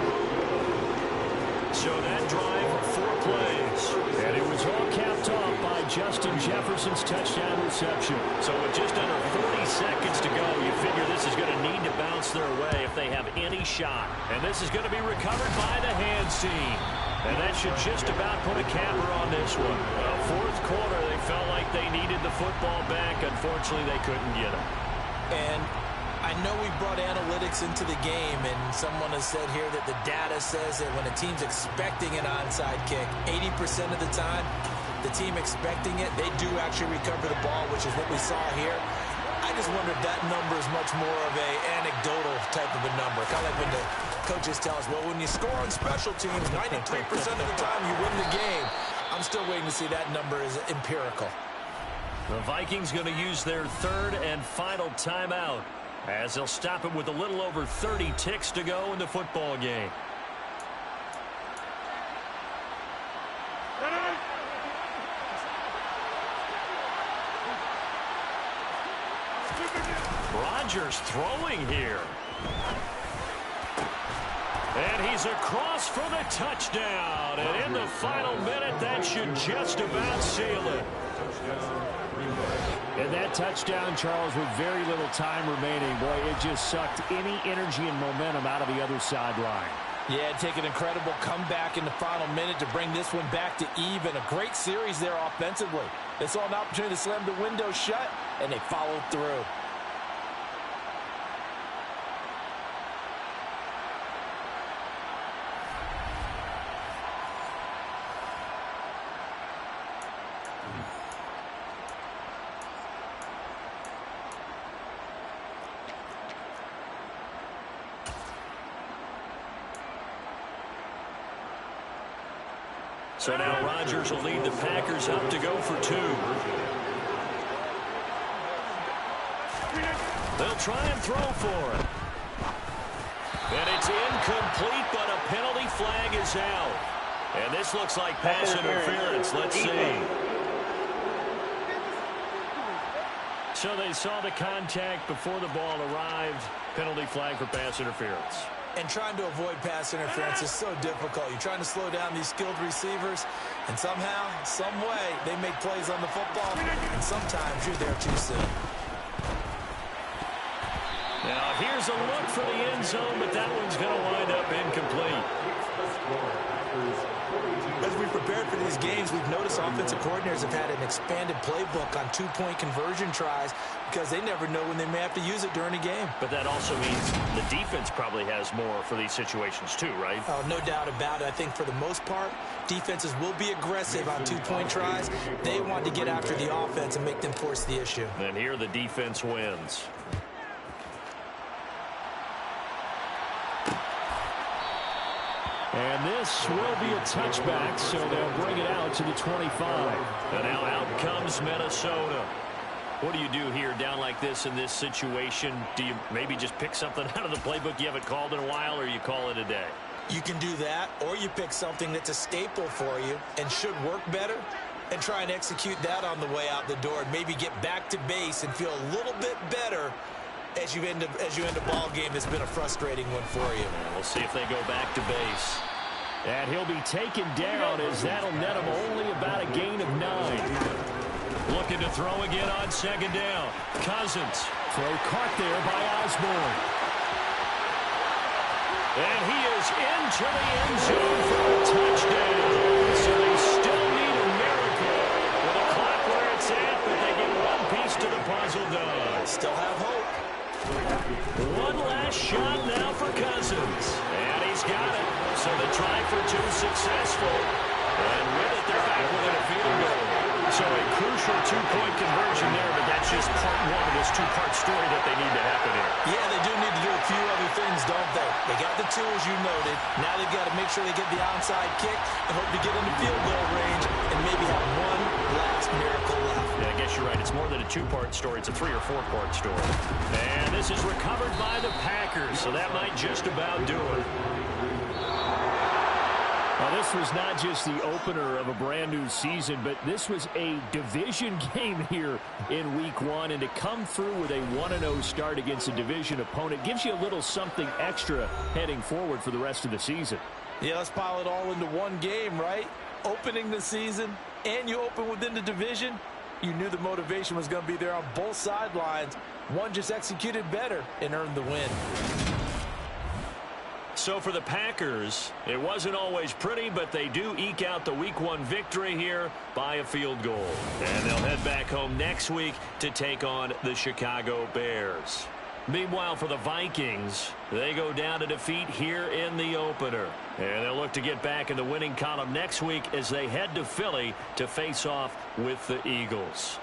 So that drive, 4 plays. And it was all capped off by Justin Jefferson's touchdown reception. So with just under 40 seconds to go, you figure this is going to need to bounce their way if they have any shot. And this is going to be recovered by the hands team. And that should just about put a capper on this one. Fourth quarter, they felt like they needed the football back. Unfortunately, they couldn't get it. And I know we brought analytics into the game, and someone has said here that the data says that when a team's expecting an onside kick, 80% of the time, the team expecting it, they do actually recover the ball, which is what we saw here. I just wonder if that number is much more of a anecdotal type of a number. Kind of like when the coaches tell us, well, when you score on special teams, 93% of the time you win the game. I'm still waiting to see that number is empirical. The Vikings going to use their third and final timeout, as they'll stop it with a little over 30 ticks to go in the football game. Rodgers throwing here. And he's across for the touchdown. And in the final minute, that should just about seal it. And that touchdown, Charles, with very little time remaining, boy, it just sucked any energy and momentum out of the other sideline. Yeah, take an incredible comeback in the final minute to bring this one back to even. A great series there offensively. They saw an opportunity to slam the window shut, and they followed through. So now Rodgers will lead the Packers up to go for 2. They'll try and throw for it. And it's incomplete, but a penalty flag is out. And this looks like pass interference. Let's see. So they saw the contact before the ball arrived. Penalty flag for pass interference. And trying to avoid pass interference is so difficult. You're trying to slow down these skilled receivers, and somehow, some way, they make plays on the football, and sometimes you're there too soon. Now, here's a look for the end zone, but that one's going to wind up incomplete. As we prepared for these games, we've noticed offensive coordinators have had an expanded playbook on two-point conversion tries because they never know when they may have to use it during a game. But that also means the defense probably has more for these situations too, right? Oh, no doubt about it. I think for the most part, defenses will be aggressive on two-point tries. They want to get after the offense and make them force the issue. And here the defense wins. And this will be a touchback, so they'll bring it out to the 25. And now out comes Minnesota. What do you do here down like this in this situation? Do you maybe just pick something out of the playbook you haven't called in a while, or you call it a day? You can do that, or you pick something that's a staple for you and should work better and try and execute that on the way out the door and maybe get back to base and feel a little bit better as you end a ball game that's been a frustrating one for you. We'll see if they go back to base. And he'll be taken down as that'll net him only about a gain of 9. Looking to throw again on second down. Cousins. Throw caught there by Osborne. And he is into the end zone for a touchdown. So they still need a miracle with the clock where it's at, but they get one piece to the puzzle done. Still have hope. One last shot now for Cousins. And he's got it. So the try for 2 successful. And with it, they're back within a field goal. So a crucial two-point conversion there, but that's just part one of this two-part story that they need to happen here. Yeah, they do need to do a few other things, don't they? They got the two, as you noted. Now they've got to make sure they get the onside kick and hope to get into field goal range and maybe have one last miracle left. Yeah, I guess you're right. It's more than a two-part story. It's a 3- or 4-part story. And this is recovered by the Packers, so that might just about do it. Well, this was not just the opener of a brand new season, but this was a division game here in week 1. And to come through with a 1-0 start against a division opponent gives you a little something extra heading forward for the rest of the season. Yeah, let's pile it all into one game, right? Opening the season, and you open within the division. You knew the motivation was going to be there on both sidelines. One just executed better and earned the win. So for the Packers, it wasn't always pretty, but they do eke out the week 1 victory here by a field goal. And they'll head back home next week to take on the Chicago Bears. Meanwhile, for the Vikings, they go down to defeat here in the opener. And they'll look to get back in the winning column next week as they head to Philly to face off with the Eagles.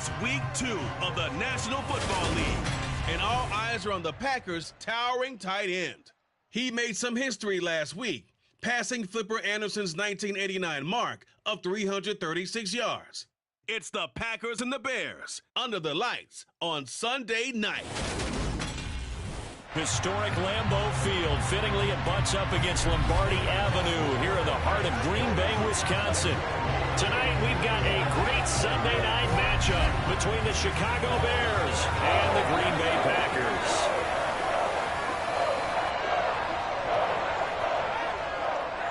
It's week 2 of the National Football League, and all eyes are on the Packers' towering tight end. He made some history last week, passing Flipper Anderson's 1989 mark of 336 yards. It's the Packers and the Bears under the lights on Sunday night. Historic Lambeau Field. Fittingly, it butts up against Lombardi Avenue here in the heart of Green Bay, Wisconsin. Tonight, we've got a great Sunday night matchup between the Chicago Bears and the Green Bay Packers.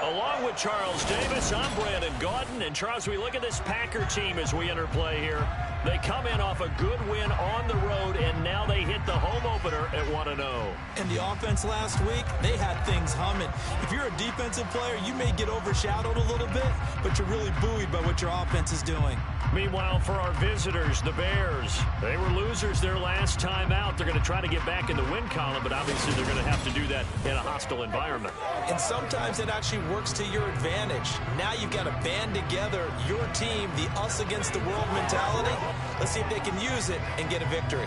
Along with Charles Davis, I'm Brandon Gaudin. And Charles, we look at this Packer team as we enter play here. They come in off a good win on the road, and now they hit the home opener at 1-0. And the offense last week, they had things humming. If you're a defensive player, you may get overshadowed a little bit, but you're really buoyed by what your offense is doing. Meanwhile, for our visitors, the Bears, they were losers their last time out. They're going to try to get back in the win column, but obviously they're going to have to do that in a hostile environment. And sometimes it actually works to your advantage. Now you've got to band together your team, the us against the world mentality. Let's see if they can use it and get a victory.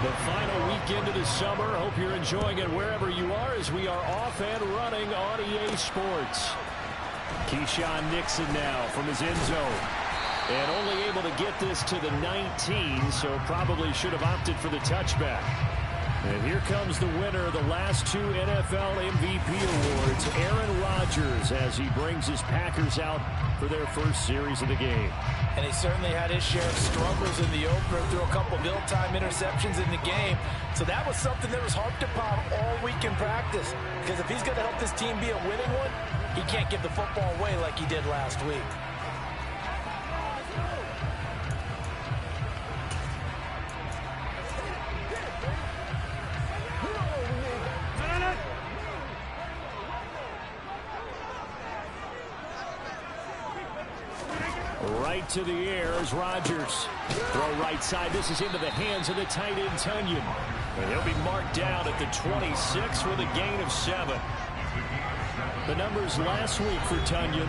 The final weekend of the summer. Hope you're enjoying it wherever you are as we are off and running on EA Sports. Keyshawn Nixon now from his end zone. And only able to get this to the 19, so probably should have opted for the touchback. And here comes the winner of the last 2 NFL MVP awards, Aaron Rodgers, as he brings his Packers out for their first series of the game. And he certainly had his share of struggles in the opener, threw a couple of ill-timed interceptions in the game. So that was something that was harped upon all week in practice. Because if he's going to help this team be a winning one, he can't give the football away like he did last week. Right to the air is Rodgers. Throw right side. This is into the hands of the tight end, Tunyon. And he'll be marked down at the 26 with a gain of 7. The numbers last week for Tunyon.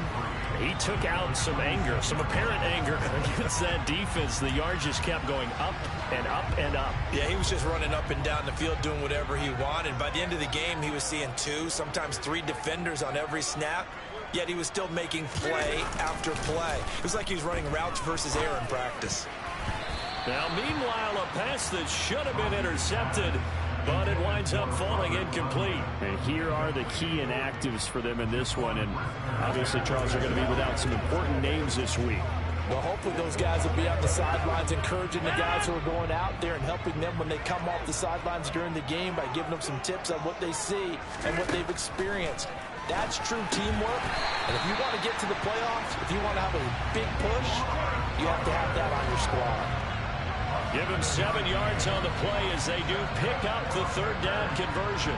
He took out some anger, some apparent anger against that defense. The yards just kept going up and up and up. Yeah, he was just running up and down the field doing whatever he wanted. By the end of the game, he was seeing 2, sometimes 3 defenders on every snap. Yet he was still making play after play. It was like he was running routes versus air in practice. Now, meanwhile, a pass that should have been intercepted, but it winds up falling incomplete. And here are the key inactives for them in this one. And obviously, Charles, are going to be without some important names this week. Well, hopefully those guys will be on the sidelines encouraging the guys who are going out there and helping them when they come off the sidelines during the game by giving them some tips on what they see and what they've experienced. That's true teamwork. And if you want to get to the playoffs, if you want to have a big push, you have to have that on your squad. Give him 7 yards on the play as they do pick up the 3rd down conversion.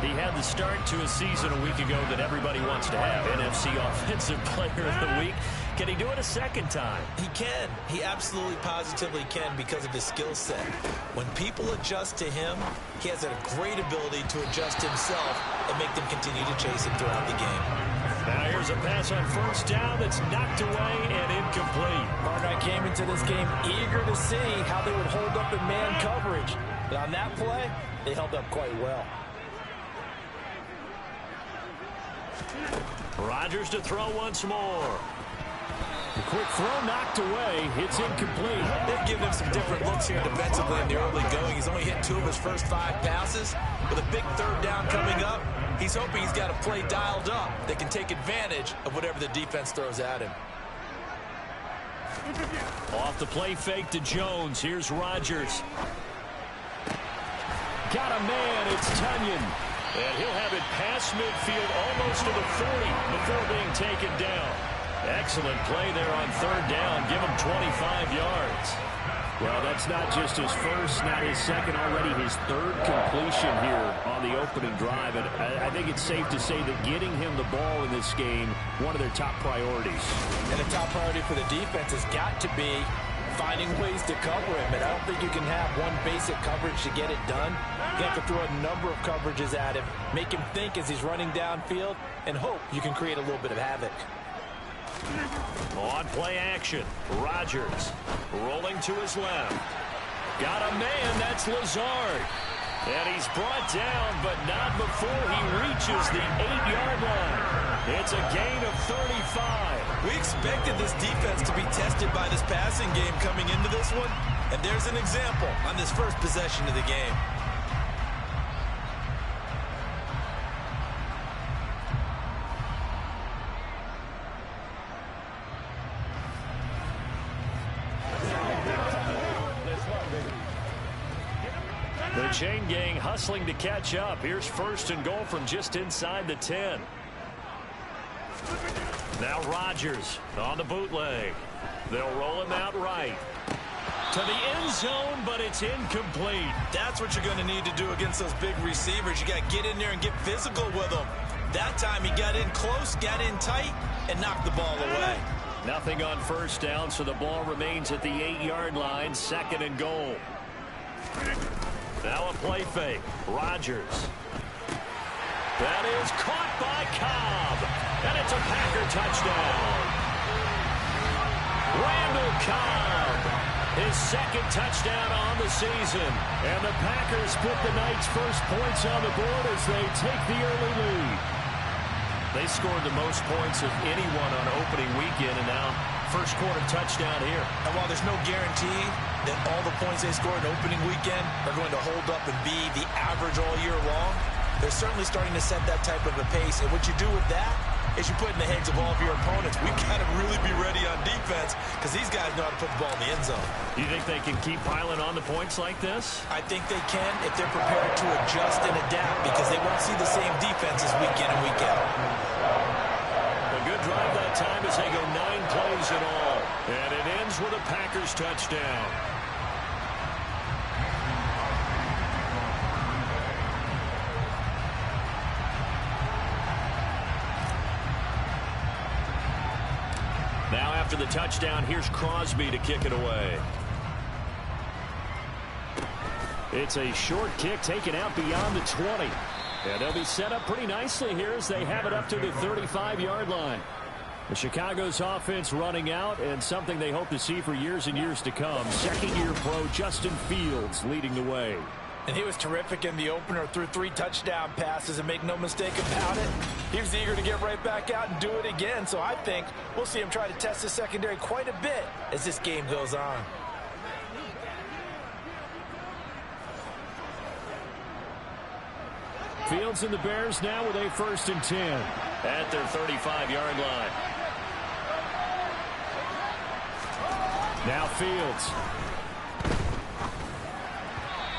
He had the start to a season a week ago that everybody wants to have, NFC Offensive Player of the Week. Can he do it a second time? He can. He absolutely positively can because of his skill set. When people adjust to him, he has a great ability to adjust himself and make them continue to chase him throughout the game. Now here's a pass on 1st down that's knocked away and incomplete. Partner came into this game eager to see how they would hold up in man coverage. But on that play, they held up quite well. Rodgers to throw once more. The quick throw knocked away. It's incomplete. They've given him some different looks here defensively in the early going. He's only hit 2 of his first 5 passes. With a big 3rd down coming up, he's hoping he's got a play dialed up that can take advantage of whatever the defense throws at him. Off the play fake to Jones. Here's Rodgers. Got a man. It's Tunyon. And he'll have it past midfield almost to the 40 before being taken down. Excellent play there on 3rd down. Give him 25 yards. Well, that's not just his first, not his second, already his 3rd completion here on the opening drive. And I think it's safe to say that getting him the ball in this game, one of their top priorities. And the top priority for the defense has got to be finding ways to cover him. And I don't think you can have one basic coverage to get it done. You have to throw a number of coverages at him, make him think as he's running downfield, and hope you can create a little bit of havoc. On play action, Rodgers rolling to his left. Got a man, that's Lazard. And he's brought down, but not before he reaches the 8-yard line. It's a gain of 35. We expected this defense to be tested by this passing game coming into this one, and there's an example on this first possession of the game. The chain gang hustling to catch up. Here's 1st and goal from just inside the 10. Now Rodgers on the bootleg. They'll roll him out right. To the end zone, but it's incomplete. That's what you're going to need to do against those big receivers. You got to get in there and get physical with them. That time he got in close, got in tight, and knocked the ball away. Nothing on 1st down, so the ball remains at the 8-yard line. 2nd and goal. Now a play fake. Rodgers. That is caught by Cobb. And it's a Packer touchdown. Randall Cobb His second touchdown on the season. And the Packers put the night's first points on the board as they take the early lead. They scored the most points of anyone on opening weekend, and now first quarter touchdown here. And while there's no guarantee that all the points they score in opening weekend are going to hold up and be the average all year long, they're certainly starting to set that type of a pace. And what you do with that is you put in the heads of all of your opponents, we've got to really be ready on defense because these guys know how to put the ball in the end zone. You think they can keep piling on the points like this? I think they can if they're prepared to adjust and adapt because they won't see the same defenses week in and week out. A good drive that time as they go 9 plays in all. And it ends with a Packers touchdown. Now after the touchdown, here's Crosby to kick it away. It's a short kick taken out beyond the 20. And they'll be set up pretty nicely here as they have it up to the 35-yard line. The Chicago's offense running out, and something they hope to see for years and years to come. Second-year pro Justin Fields leading the way. And he was terrific in the opener, threw 3 touchdown passes, and make no mistake about it, he was eager to get right back out and do it again. So I think we'll see him try to test the secondary quite a bit as this game goes on. Fields and the Bears now with a 1st and 10 at their 35-yard line. Now Fields.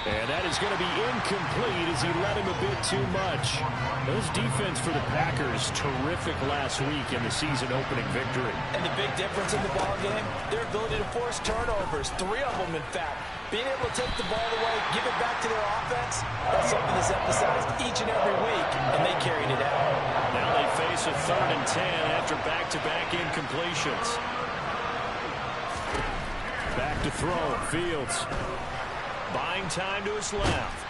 And that is going to be incomplete as he let him a bit too much. Those defense for the Packers, terrific last week in the season opening victory. And the big difference in the ballgame, their ability to force turnovers, 3 of them in fact. Being able to take the ball away, give it back to their offense, that's something that's emphasized each and every week, and they carried it out. Now they face a 3rd and 10 after back-to-back incompletions. Back to throw, Fields. Buying time to his left.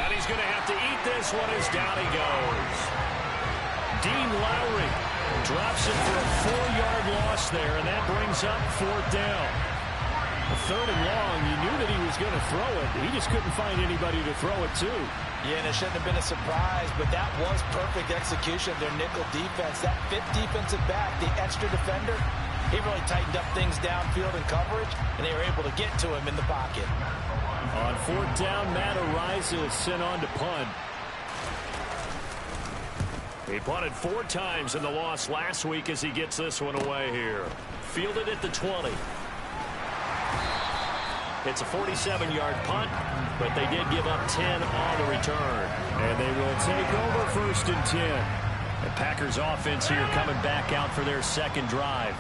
And he's going to have to eat this one as down he goes. Dean Lowry drops it for a 4-yard loss there, and that brings up 4th down. A 3rd and long, you knew that he was going to throw it. He just couldn't find anybody to throw it to. Yeah, and it shouldn't have been a surprise, but that was perfect execution of their nickel defense. That 5th defensive back, the extra defender, he really tightened up things downfield in coverage, and they were able to get to him in the pocket. On 4th down, Matt Araiza is sent on to punt. He punted 4 times in the loss last week as he gets this one away here. Fielded at the 20. It's a 47-yard punt, but they did give up 10 on the return. And they will take over 1st and 10. The Packers offense here coming back out for their second drive.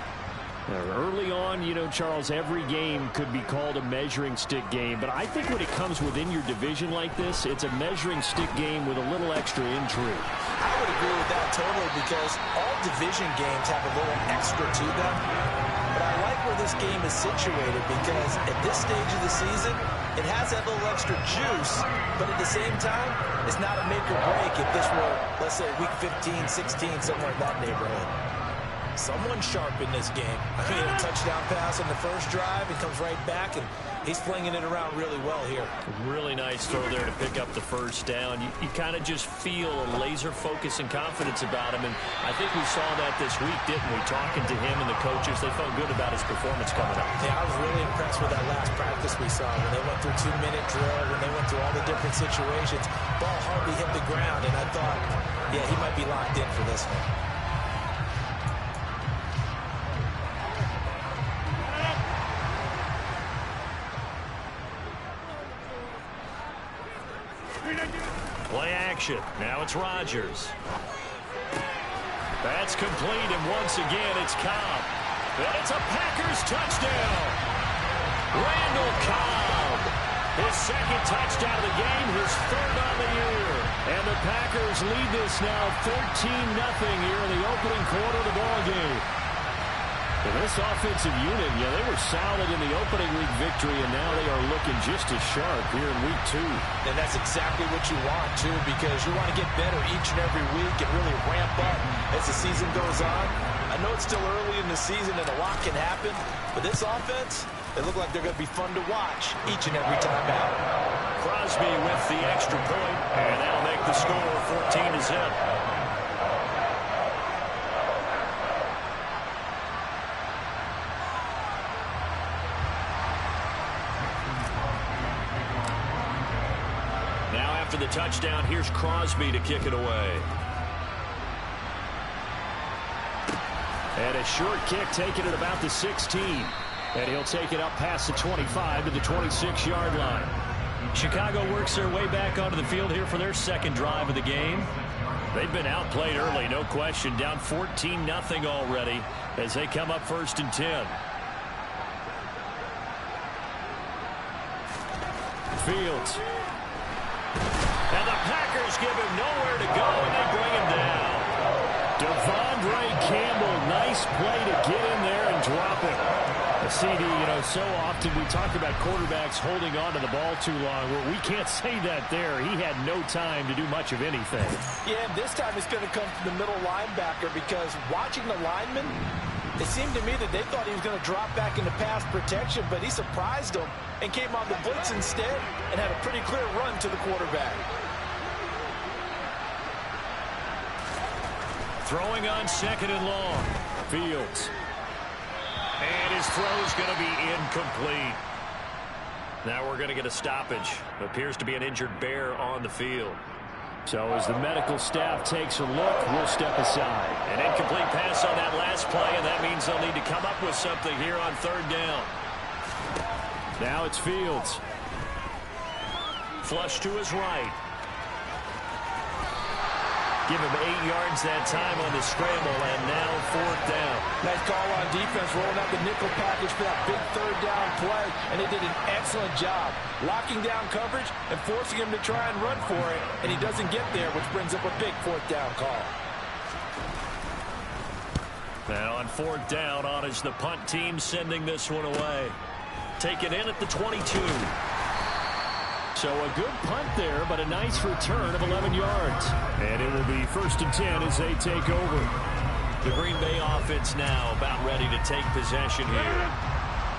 Early on, you know, Charles, every game could be called a measuring stick game. But I think when it comes within your division like this, it's a measuring stick game with a little extra intrigue. I would agree with that totally because all division games have a little extra to them. But I like where this game is situated because at this stage of the season, it has that little extra juice. But at the same time, it's not a make or break if this were, let's say, week 15, 16, somewhere in that neighborhood. Someone sharp in this game. I mean, a touchdown pass on the first drive. He comes right back, and he's flinging it around really well here. Really nice throw there to pick up the 1st down. You kind of just feel a laser focus and confidence about him, and I think we saw that this week, didn't we? Talking to him and the coaches, they felt good about his performance coming up. Yeah, I was really impressed with that last practice we saw when they went through 2-minute drill, when they went through all the different situations. Ball hardly hit the ground, and I thought, yeah, he might be locked in for this one. Play action. Now it's Rodgers. That's complete, and once again, it's Cobb. And it's a Packers touchdown. Randall Cobb. His 2nd touchdown of the game, his 3rd on the year. And the Packers lead this now 13-0 here in the opening quarter of the ballgame. And this offensive unit, yeah, they were solid in the opening week victory, and now they are looking just as sharp here in week 2. And that's exactly what you want, too, because you want to get better each and every week and really ramp up as the season goes on. I know it's still early in the season and a lot can happen, but this offense, They look like they're going to be fun to watch each and every time out. Crosby with the extra point, and that'll make the score 14-0. Now after the touchdown, here's Crosby to kick it away. And a short kick taken at about the 16. And he'll take it up past the 25 to the 26-yard line. Chicago works their way back onto the field here for their second drive of the game. They've been outplayed early, no question. Down 14-0 already as they come up 1st and 10. Fields. And the Packers give him nowhere to go, and they bring him down. Devondre Campbell, nice play to get in there and drop it. A CD, so often we talk about quarterbacks holding on to the ball too long. Well, we can't say that there. He had no time to do much of anything. Yeah, and this time it's going to come from the middle linebacker because watching the lineman, it seemed to me that they thought he was going to drop back into pass protection, but he surprised them and came on the blitz instead and had a pretty clear run to the quarterback. Throwing on 2nd and long. Fields. And his throw's going to be incomplete. Now we're going to get a stoppage. Appears to be an injured Bear on the field. So as the medical staff takes a look, we'll step aside. An incomplete pass on that last play, and that means they'll need to come up with something here on 3rd down. Now it's Fields. Flush to his right. Give him 8 yards that time on the scramble, and now 4th down. Nice call on defense, rolling out the nickel package for that big 3rd down play, and they did an excellent job locking down coverage and forcing him to try and run for it, and he doesn't get there, which brings up a big 4th down call. Now on 4th down, on is the punt team sending this one away. Take it in at the 22. So a good punt there, but a nice return of 11 yards. And it will be 1st and 10 as they take over. The Green Bay offense now about ready to take possession here.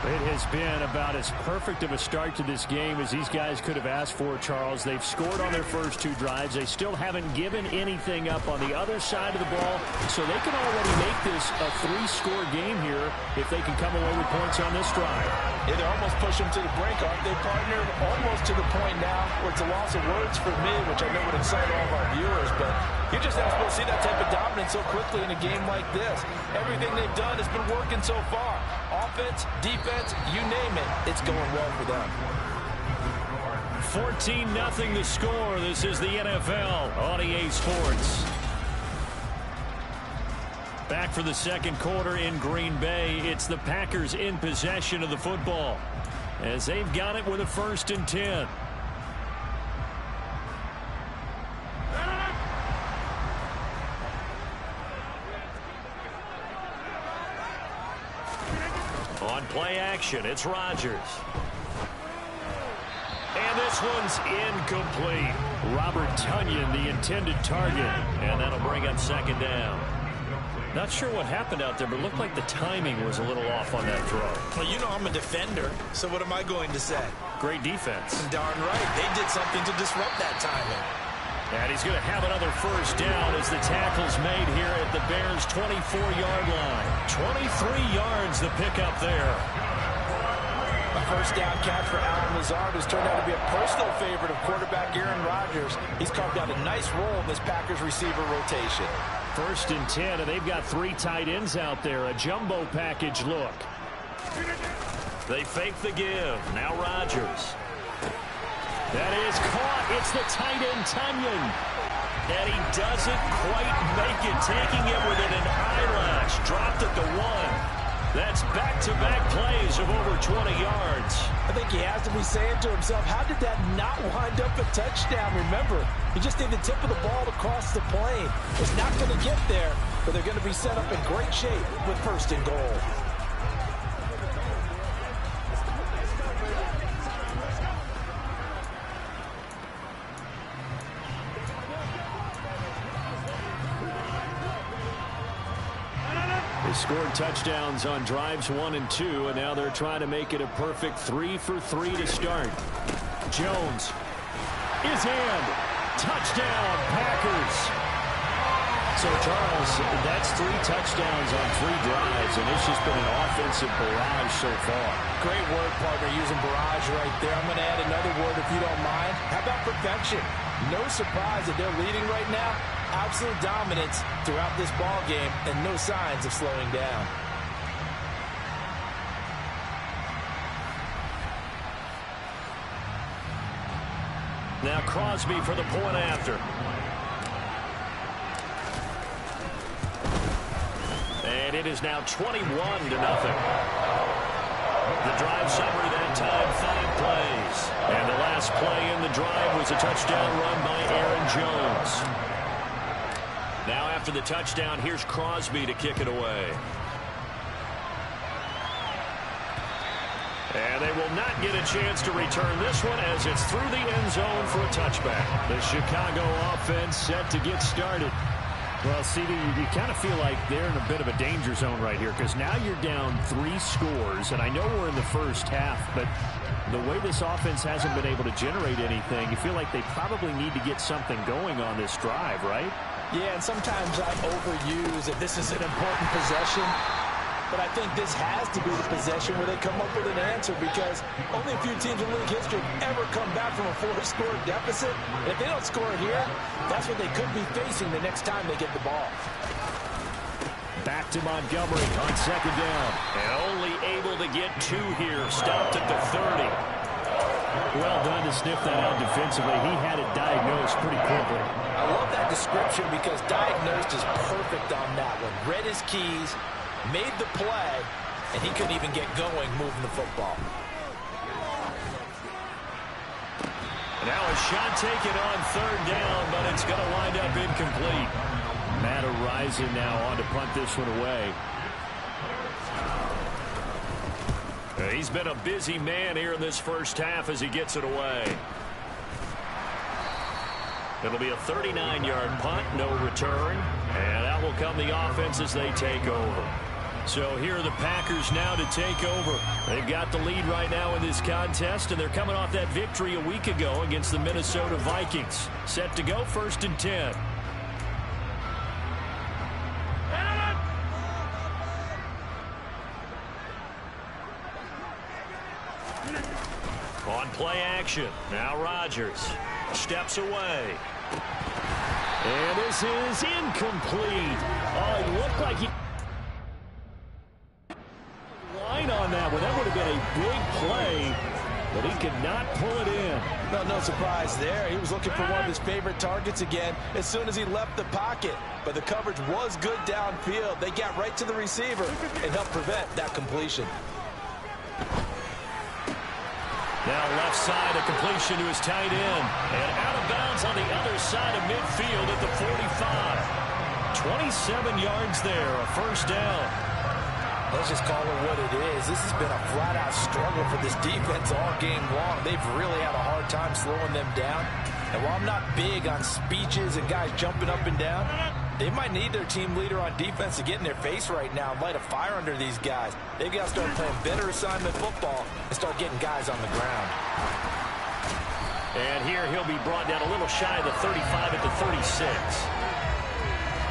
It has been about as perfect of a start to this game as these guys could have asked for, Charles. They've scored on their first 2 drives. They still haven't given anything up on the other side of the ball, so they can already make this a 3-score game here if they can come away with points on this drive. Yeah, they're almost pushing them to the brink, aren't they, partner? Almost to the point now where it's a loss of words for me, which I know would excite all of our viewers, but you're just not supposed to see that type of dominance so quickly in a game like this. Everything they've done has been working so far. Offense, defense, you name it, it's going well for them. 14-0 the score. This is the NFL on EA Sports. Back for the 2nd quarter in Green Bay. It's the Packers in possession of the football as they've got it with a 1st and 10. On play action, it's Rodgers. And this one's incomplete. Robert Tonyan, the intended target. And that'll bring up 2nd down. Not sure what happened out there, but it looked like the timing was a little off on that throw. Well, you know I'm a defender, so what am I going to say? Great defense. Darn right. They did something to disrupt that timing. And he's going to have another 1st down as the tackle's made here at the Bears' 24-yard line. 23 yards the pickup there. A 1st down catch for Allen Lazard has turned out to be a personal favorite of quarterback Aaron Rodgers. He's carved out a nice role in this Packers receiver rotation. 1st and 10, and they've got 3 tight ends out there. A jumbo package look. They fake the give. Now Rodgers. That is caught. It's the tight end, Tonyan. And he doesn't quite make it, taking it within an eyelash. Dropped at the 1. That's back-to-back plays of over 20 yards. I think he has to be saying to himself, how did that not wind up a touchdown? Remember, he just did the tip of the ball across the plane. It's not going to get there, but they're going to be set up in great shape with 1st and goal. scored touchdowns on drives 1 and 2, and now they're trying to make it a perfect 3 for 3 to start. Jones is in. Touchdown, Packers. So, Charles, that's 3 touchdowns on 3 drives, and it's just been an offensive barrage so far. Great word, partner, using barrage right there. I'm going to add another word if you don't mind. How about perfection? No surprise that they're leading right now. Absolute dominance throughout this ball game, and no signs of slowing down. Now Crosby for the point after. And it is now 21-0. The drive summary that time, 5 plays. And the last play in the drive was a touchdown run by Aaron Jones. Now after the touchdown, here's Crosby to kick it away. And they will not get a chance to return this one as it's through the end zone for a touchback. The Chicago offense set to get started. Well, CD, you kind of feel like they're in a bit of a danger zone right here because now you're down 3 scores, and I know we're in the first half, but the way this offense hasn't been able to generate anything, you feel like they probably need to get something going on this drive, right? Yeah, and sometimes I overuse that this is an important possession. But I think this has to be the possession where they come up with an answer because only a few teams in league history have ever come back from a 4-score deficit. And if they don't score it here, that's what they could be facing the next time they get the ball. Back to Montgomery on second down. And only able to get 2 here. Stopped at the 30. Well done to sniff that out defensively. He had it diagnosed pretty quickly. I love that description because diagnosed is perfect on that one. Read his keys, made the play, and he couldn't even get going moving the football. Now a shot taken on third down, but it's going to wind up incomplete. Matt Arisen now on to punt this one away. He's been a busy man here in this first half as he gets it away. It'll be a 39-yard punt, no return, and out will come the offense as they take over. So here are the Packers now to take over. They've got the lead right now in this contest, and they're coming off that victory a week ago against the Minnesota Vikings. Set to go, 1st and 10. On play action, now Rodgers steps away. And this is incomplete. Oh, it looked like he... line on that one. That would have been a big play, but he could not pull it in. No surprise there. He was looking for one of his favorite targets again as soon as he left the pocket. But the coverage was good downfield. They got right to the receiver and helped prevent that completion. Now left side, a completion to his tight end. And out of bounds on the other side of midfield at the 45. 27 yards there, a first down. Let's just call it what it is. This has been a flat-out struggle for this defense all game long. They've really had a hard time slowing them down. And while I'm not big on speeches and guys jumping up and down, they might need their team leader on defense to get in their face right now and light a fire under these guys. They've got to start playing better assignment football and start getting guys on the ground. And here he'll be brought down a little shy of the 35 at the 36.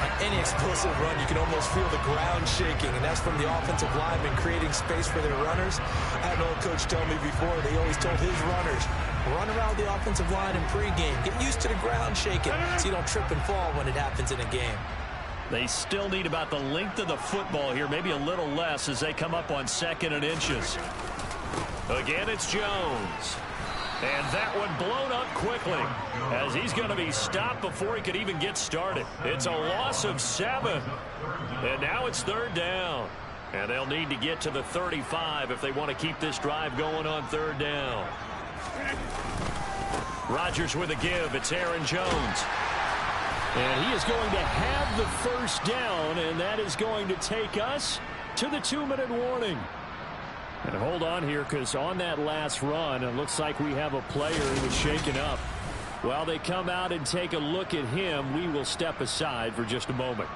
On any explosive run, you can almost feel the ground shaking, and that's from the offensive linemen creating space for their runners. I had an old coach tell me before, they always told his runners, run around the offensive line in pregame. Get used to the ground shaking so you don't trip and fall when it happens in a game. They still need about the length of the football here, maybe a little less as they come up on 2nd and inches. Again, it's Jones. And that one blown up quickly as he's going to be stopped before he could even get started. It's a loss of 7. And now it's 3rd down. And they'll need to get to the 35 if they want to keep this drive going on 3rd down. Rodgers with a give. It's Aaron Jones. And he is going to have the first down, and that is going to take us to the 2-minute warning. And hold on here, because on that last run, it looks like we have a player who was shaken up. While they come out and take a look at him, we will step aside for just a moment.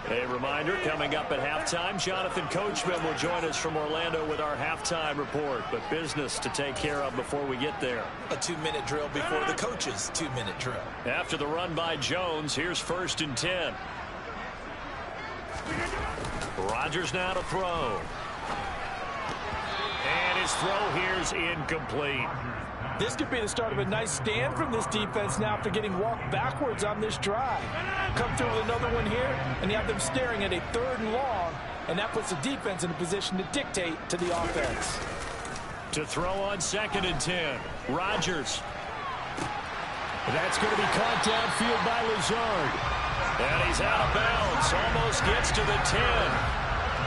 A reminder, coming up at halftime, Jonathan Coachman will join us from Orlando with our halftime report. But business to take care of before we get there. A 2-minute drill before the coach's 2-minute drill. After the run by Jones, here's 1st and 10. Rodgers now to throw. And his throw here's incomplete. This could be the start of a nice stand from this defense now after getting walked backwards on this drive. Come through with another one here, and you have them staring at a 3rd and long, and that puts the defense in a position to dictate to the offense. To throw on 2nd and 10, Rodgers. That's going to be caught downfield by Lazard. And he's out of bounds, almost gets to the 10.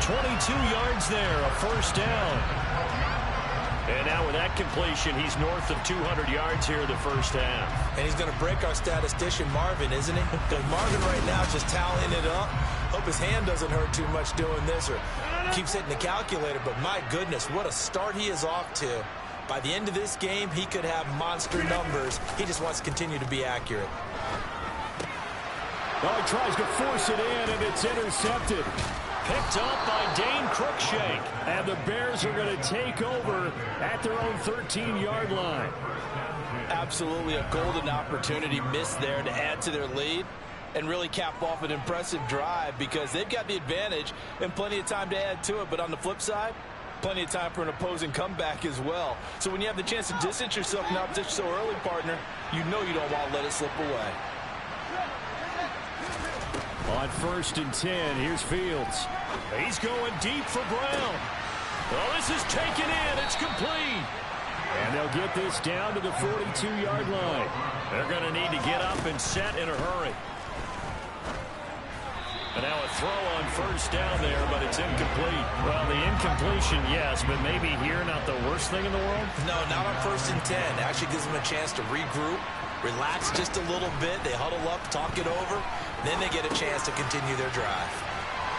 22 yards there, a 1st down. And now with that completion, he's north of 200 yards here in the 1st half. And he's going to break our statistician Marvin, isn't he? Because Marvin right now is just tallying it up. Hope his hand doesn't hurt too much doing this or keeps hitting the calculator. But my goodness, what a start he is off to. By the end of this game, he could have monster numbers. He just wants to continue to be accurate. Well, he tries to force it in, and it's intercepted. Picked up by Dane Cruikshank. And the Bears are going to take over at their own 13-yard line. Absolutely a golden opportunity missed there to add to their lead and really cap off an impressive drive because they've got the advantage and plenty of time to add to it. But on the flip side, plenty of time for an opposing comeback as well. So when you have the chance to distance yourself from opposition so early, partner, you know you don't want to let it slip away. On 1st and 10, here's Fields. He's going deep for Brown. Well, this is taken in. It's complete. And they'll get this down to the 42-yard line. They're going to need to get up and set in a hurry. And now a throw on 1st down there, but it's incomplete. Well, the incompletion, yes, but maybe here not the worst thing in the world? No, not on 1st and 10. Actually gives them a chance to regroup, relax just a little bit. They huddle up, talk it over. Then they get a chance to continue their drive.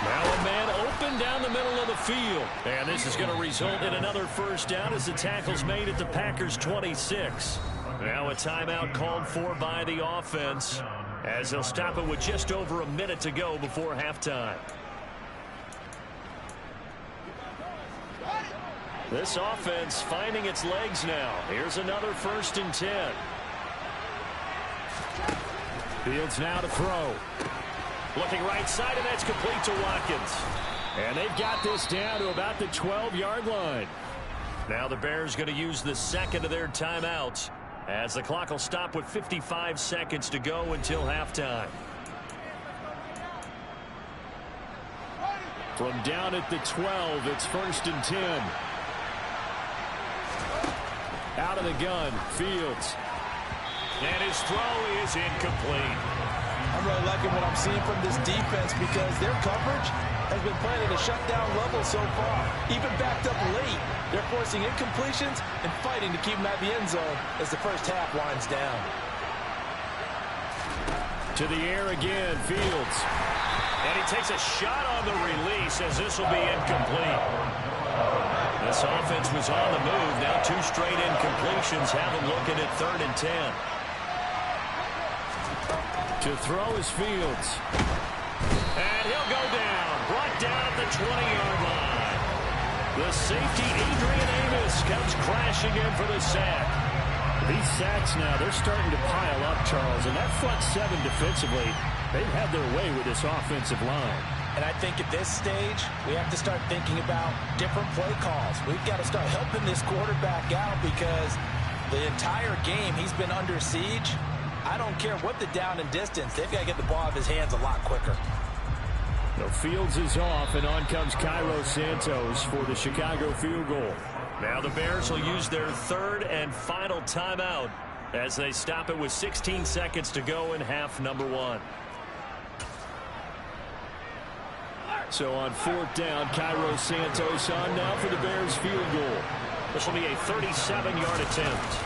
Now a man open down the middle of the field. And this is going to result in another 1st down as the tackle's made at the Packers' 26. Now a timeout called for by the offense as they'll stop it with just over a minute to go before halftime. This offense finding its legs now. Here's another 1st and 10. Fields now to throw. Looking right side, and that's complete to Watkins. And they've got this down to about the 12-yard line. Now the Bears going to use the 2nd of their timeouts as the clock will stop with 55 seconds to go until halftime. From down at the 12, it's 1st and 10. Out of the gun, Fields. And his throw is incomplete. I'm really liking what I'm seeing from this defense because their coverage has been playing at a shutdown level so far. Even backed up late, they're forcing incompletions and fighting to keep them out of the end zone as the 1st half winds down. To the air again, Fields. And he takes a shot on the release as this will be incomplete. This offense was on the move. Now 2 straight incompletions have them looking at 3rd and 10. To throw is Fields. And he'll go down. Brought down at the 20-yard line. The safety, Adrian Amos, comes crashing in for the sack. These sacks now, they're starting to pile up, Charles. And that front 7 defensively, they've had their way with this offensive line. And I think at this stage, we have to start thinking about different play calls. We've got to start helping this quarterback out because the entire game he's been under siege. I don't care what the down and distance. They've got to get the ball out of his hands a lot quicker. The Fields is off, and on comes Cairo Santos for the Chicago field goal. Now the Bears will use their 3rd and final timeout as they stop it with 16 seconds to go in half number 1. So on 4th down, Cairo Santos on now for the Bears field goal. This will be a 37-yard attempt.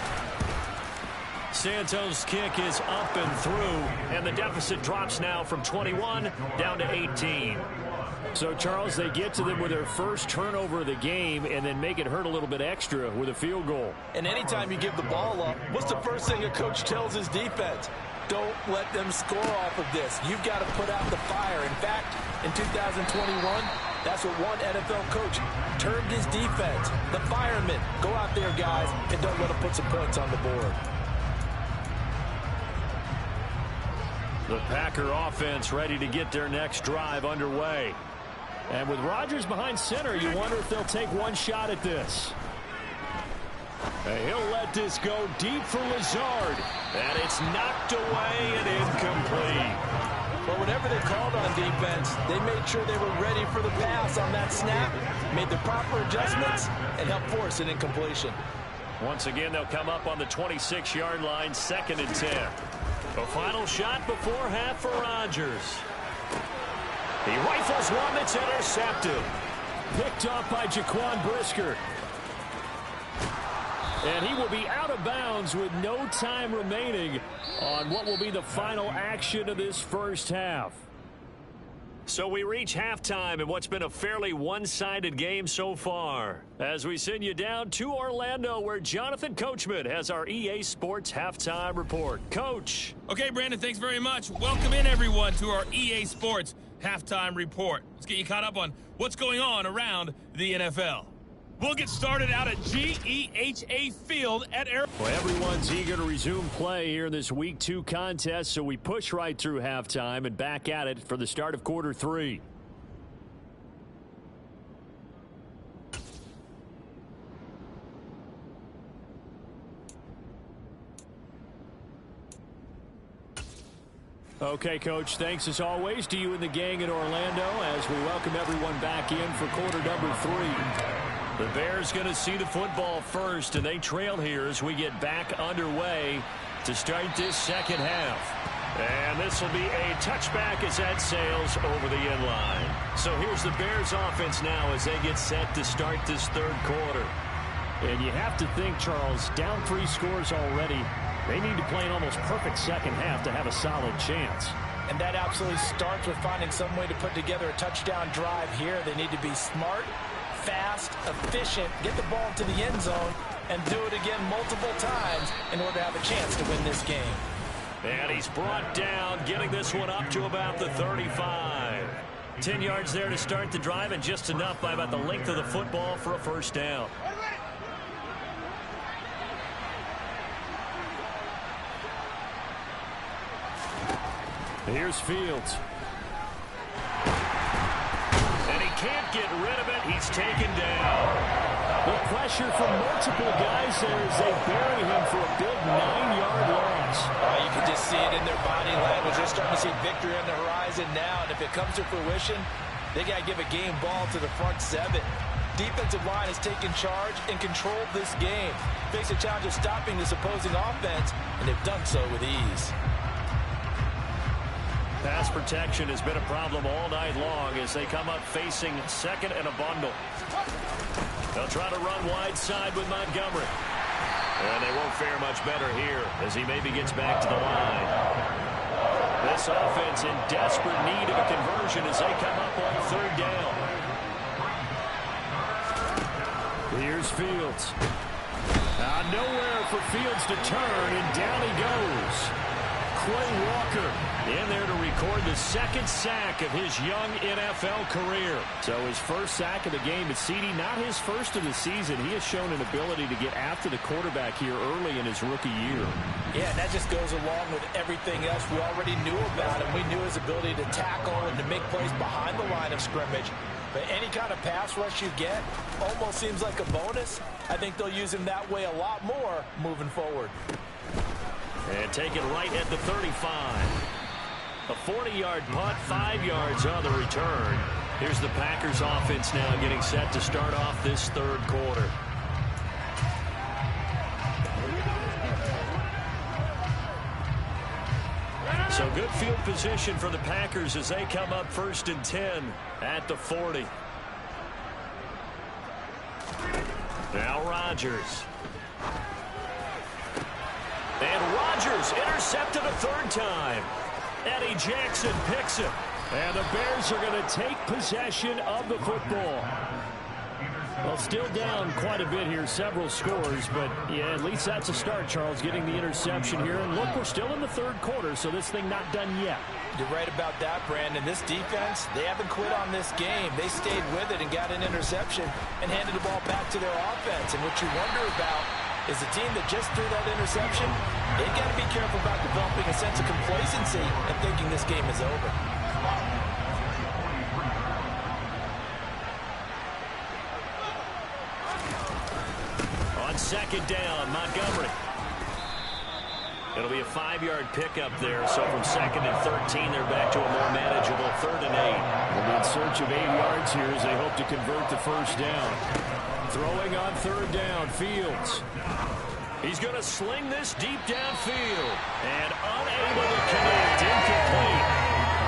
Santos' kick is up and through, and the deficit drops now from 21 down to 18. So, Charles, they get to them with their first turnover of the game and then make it hurt a little bit extra with a field goal. And anytime you give the ball up, what's the first thing a coach tells his defense? Don't let them score off of this. You've got to put out the fire. In fact, in 2021, that's what one NFL coach termed his defense. The firemen. Go out there, guys, and don't let them put some points on the board. The Packer offense ready to get their next drive underway. And with Rodgers behind center, you wonder if they'll take one shot at this. He'll let this go deep for Lazard. And it's knocked away and incomplete. But whatever they called on defense, they made sure they were ready for the pass on that snap, made the proper adjustments, and helped force an incompletion. Once again, they'll come up on the 26-yard line, 2nd and 10. A final shot before half for Rodgers. He rifles one that's intercepted. Picked off by Jaquan Brisker. And he will be out of bounds with no time remaining on what will be the final action of this first half. So we reach halftime in what's been a fairly one-sided game so far. As we send you down to Orlando, where Jonathan Coachman has our EA Sports Halftime Report. Coach. Okay, Brandon, thanks very much. Welcome in, everyone, to our EA Sports Halftime Report. Let's get you caught up on what's going on around the NFL. We'll get started out at GEHA Field at Well, everyone's eager to resume play here in this Week 2 contest, so we push right through halftime and back at it for the start of quarter 3. Okay, Coach, thanks as always to you and the gang in Orlando as we welcome everyone back in for quarter number 3. The Bears going to see the football first, and they trail here as we get back underway to start this second half. And this will be a touchback as that sails over the end line. So here's the Bears offense now as they get set to start this third quarter. And you have to think, Charles, down 3 scores already. They need to play an almost perfect second half to have a solid chance. And that absolutely starts with finding some way to put together a touchdown drive here. They need to be smart, fast, efficient, get the ball to the end zone, and do it again multiple times in order to have a chance to win this game. And he's brought down, getting this one up to about the 35. 10 yards there to start the drive, and just enough by about the length of the football for a first down. Here's Fields. And he can't get rid of it. He's taken down. The pressure from multiple guys there as they bury him for a big 9-yard loss. You can just see it in their body language. They're starting to see victory on the horizon now. And if it comes to fruition, they got to give a game ball to the front 7. Defensive line has taken charge and controlled this game. Face a challenge of stopping this opposing offense, and they've done so with ease. Pass protection has been a problem all night long as they come up facing second and a bundle. They'll try to run wide side with Montgomery. And they won't fare much better here as he maybe gets back to the line. This offense in desperate need of a conversion as they come up on third down. Here's Fields. Nowhere for Fields to turn, and down he goes. Quay Walker in there to record the second sack of his young NFL career. So his first sack of the game at CD, not his first of the season. He has shown an ability to get after the quarterback here early in his rookie year. Yeah, and that just goes along with everything else we already knew about him. We knew his ability to tackle and to make plays behind the line of scrimmage. But any kind of pass rush you get almost seems like a bonus. I think they'll use him that way a lot more moving forward. And take it right at the 35. A 40-yard punt, 5 yards on the return. Here's the Packers offense now getting set to start off this third quarter. So good field position for the Packers as they come up 1st and 10 at the 40. Now Rodgers. And Rodgers intercepted a third time. Eddie Jackson picks it. And the Bears are going to take possession of the football. Well, still down quite a bit here, several scores, but yeah, at least that's a start, Charles, getting the interception here. And look, we're still in the third quarter, so this thing not done yet. You're right about that, Brandon. This defense, they haven't quit on this game. They stayed with it and got an interception and handed the ball back to their offense. And what you wonder about is the team that just threw that interception, they got to be careful about developing a sense of complacency and thinking this game is over. On second down, Montgomery. It'll be a 5-yard pickup there. So from second and 13, they're back to a more manageable 3rd and 8. They'll be in search of 8 yards here as they hope to convert the first down. Throwing on 3rd down, Fields. He's going to sling this deep downfield. And unable to connect, incomplete.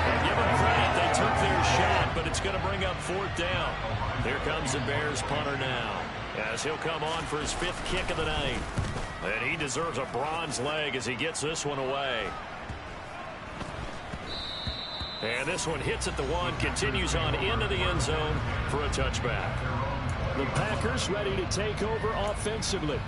And give them credit, they took their shot, but it's going to bring up 4th down. Here comes the Bears punter now, as he'll come on for his 5th kick of the night. And he deserves a bronze leg as he gets this one away. And this one hits at the 1, continues on into the end zone for a touchback. The Packers ready to take over offensively.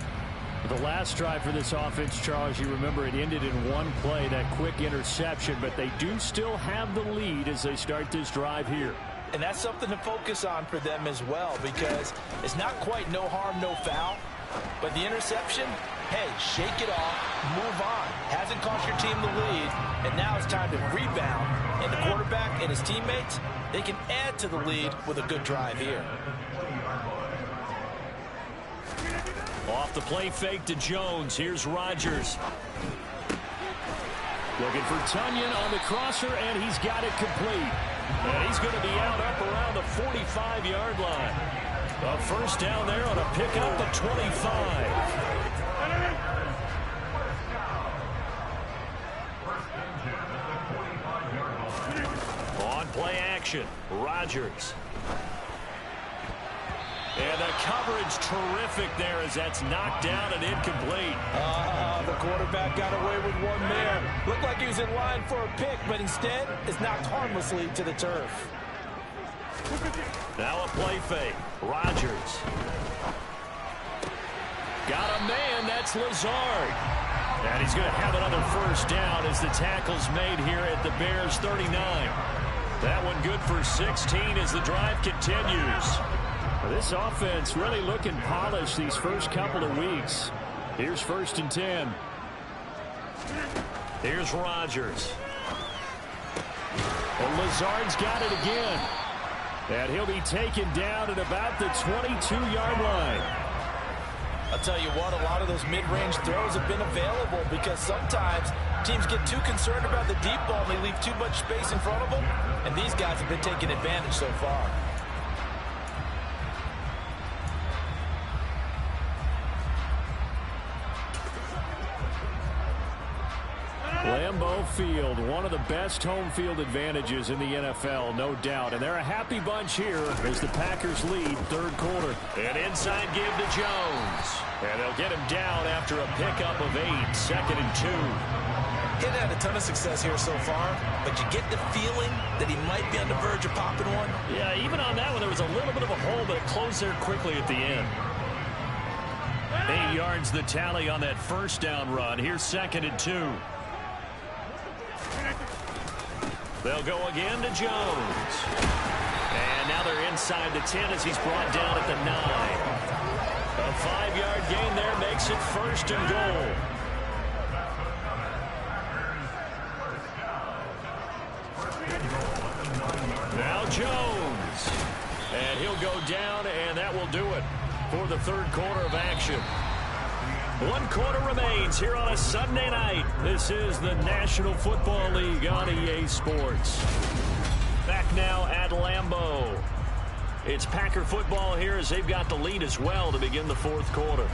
The last drive for this offense, Charles, you remember it ended in one play, that quick interception, but they do still have the lead as they start this drive here. And that's something to focus on for them as well, because it's not quite no harm, no foul. But the interception, hey, shake it off, move on. Hasn't cost your team the lead, and now it's time to rebound. And the quarterback and his teammates, they can add to the lead with a good drive here. Off the play fake to Jones. Here's Rodgers. Looking for Tunyon on the crosser, and he's got it complete. And he's going to be out up around the 45-yard line. A first down there on a pickup at 25. On play action, Rodgers. And the coverage terrific there as that's knocked down and incomplete. The quarterback got away with one man. Looked like he was in line for a pick, but instead is knocked harmlessly to the turf. Now a play fake. Rodgers. Got a man. That's Lazard. And he's going to have another first down as the tackle's made here at the Bears 39. That one good for 16 as the drive continues. This offense really looking polished these first couple of weeks. Here's 1st and 10. Here's Rodgers. And Lazard's got it again. And he'll be taken down at about the 22-yard line. I'll tell you what, a lot of those mid-range throws have been available because sometimes teams get too concerned about the deep ball and they leave too much space in front of them. And these guys have been taking advantage so far. Lambeau Field, one of the best home field advantages in the NFL, no doubt. And they're a happy bunch here as the Packers lead 3rd quarter. An inside give to Jones. And they'll get him down after a pickup of 8, 2nd and 2. He's had a ton of success here so far, but you get the feeling that he might be on the verge of popping one. Yeah, even on that one, there was a little bit of a hole, but it closed there quickly at the end. 8 yards the tally on that first down run. Here's 2nd and 2. They'll go again to Jones. And now they're inside the 10 as he's brought down at the 9. A 5-yard gain there makes it 1st and goal. Now Jones. And he'll go down, and that will do it for the 3rd quarter of action. 1 quarter remains here on a Sunday night. This is the National Football League on EA Sports. Back now at Lambeau. It's Packer football here as they've got the lead as well to begin the 4th quarter.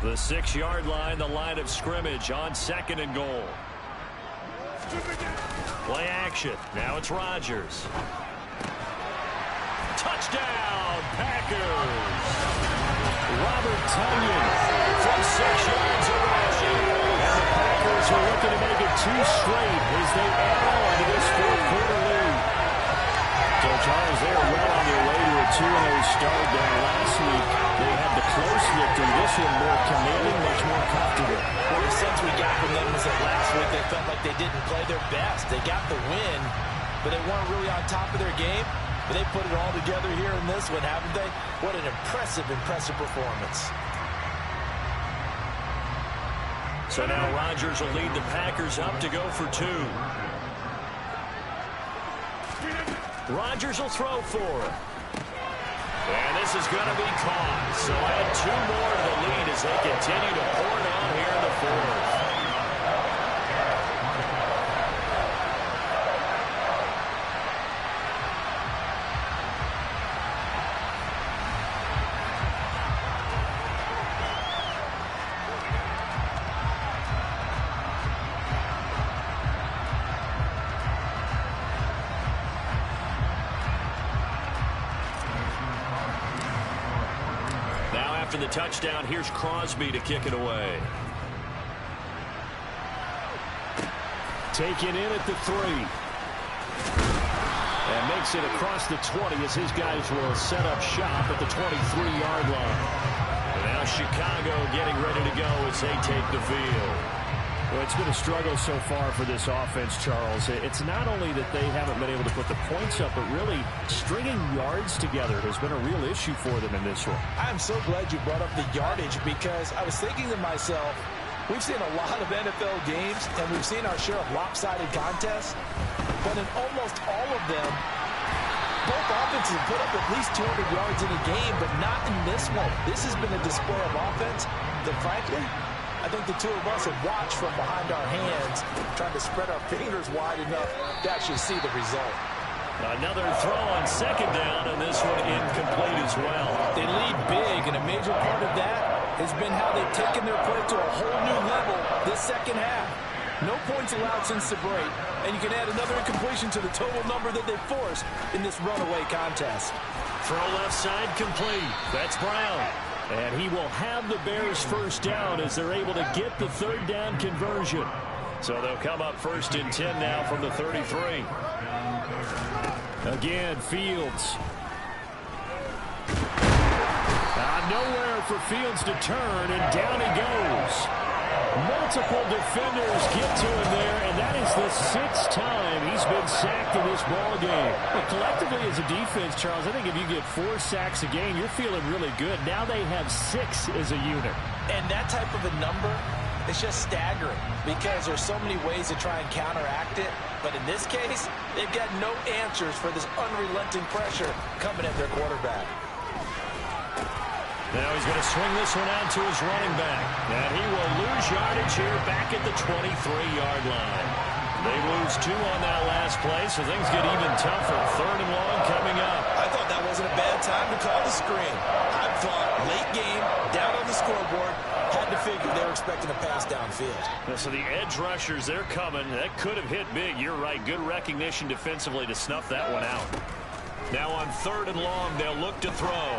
The 6-yard line, the line of scrimmage on 2nd and goal. Play action. Now it's Rodgers. Touchdown, Packers. Robert Tunyon from 6 yards away. And the Packers will two straight as they add on to this fourth-quarter lead. So, Charles, they are well on their way to a 2-0 start. Last week, they had the close victory. This one more commanding, much more comfortable. Well, the sense we got from them was that last week they felt like they didn't play their best. They got the win, but they weren't really on top of their game. But they put it all together here in this one, haven't they? What an impressive performance. So now Rodgers will lead the Packers up to go for two. Rodgers will throw for it. And this is going to be caught. So add two more to the lead as they continue to pour it on here in the fourth. After the touchdown, here's Crosby to kick it away. Taken in at the 3. And makes it across the 20 as his guys will set up shop at the 23-yard line. And now Chicago getting ready to go as they take the field. Well, it's been a struggle so far for this offense, Charles. It's not only that they haven't been able to put the points up, but really stringing yards together has been a real issue for them in this one. I'm so glad you brought up the yardage because I was thinking to myself, we've seen a lot of NFL games and we've seen our share of lopsided contests, but in almost all of them, both offenses put up at least 200 yards in a game, but not in this one. This has been a display of offense that, frankly, I think the two of us have watched from behind our hands, trying to spread our fingers wide enough to actually see the result. Another throw on second down, and this one incomplete as well. They lead big, and a major part of that has been how they've taken their play to a whole new level this second half. No points allowed since the break, and you can add another incompletion to the total number that they forced in this runaway contest. Throw left side complete. That's Brown. And he will have the Bears first down as they're able to get the third down conversion. So they'll come up 1st and 10 now from the 33. Again, Fields. Nowhere for Fields to turn, and down he goes. Multiple defenders get to him there, and that is the 6th time he's been sacked in this ball game. Well, collectively as a defense, Charles, I think if you get 4 sacks a game, you're feeling really good. Now they have 6 as a unit. And that type of a number is just staggering because there's so many ways to try and counteract it. But in this case, they've got no answers for this unrelenting pressure coming at their quarterback. Now he's going to swing this one out to his running back. And he will lose yardage here back at the 23-yard line. They lose 2 on that last play, so things get even tougher. 3rd and long coming up. I thought that wasn't a bad time to call the screen. I thought late game, down on the scoreboard, had to figure they were expecting a pass downfield. So the edge rushers, they're coming. That could have hit big. You're right. Good recognition defensively to snuff that one out. Now on 3rd and long, they'll look to throw.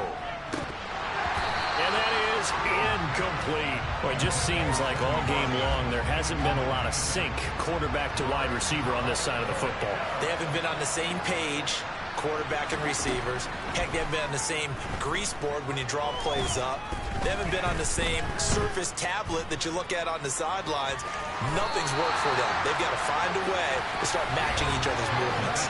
And that is incomplete. Well, it just seems like all game long there hasn't been a lot of sync quarterback to wide receiver on this side of the football. They haven't been on the same page, quarterback and receivers. Heck, they haven't been on the same grease board when you draw plays up. They haven't been on the same surface tablet that you look at on the sidelines. Nothing's worked for them. They've got to find a way to start matching each other's movements.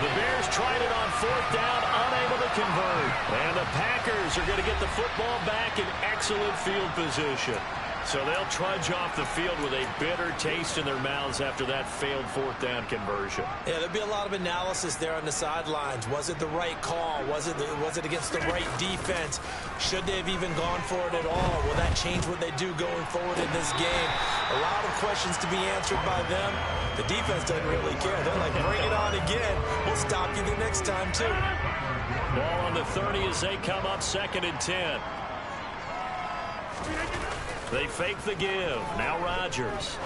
The Bears tried it on 4th down, unable to convert. And the Packers are going to get the football back in excellent field position. So they'll trudge off the field with a bitter taste in their mouths after that failed 4th down conversion. Yeah, there'll be a lot of analysis there on the sidelines. Was it the right call? Was it against the right defense? Should they have even gone for it at all? Will that change what they do going forward in this game? A lot of questions to be answered by them. The defense doesn't really care. They're like, bring it on again. We'll stop you the next time, too. Ball on the 30 as they come up 2nd and 10. They fake the give. Now Rodgers.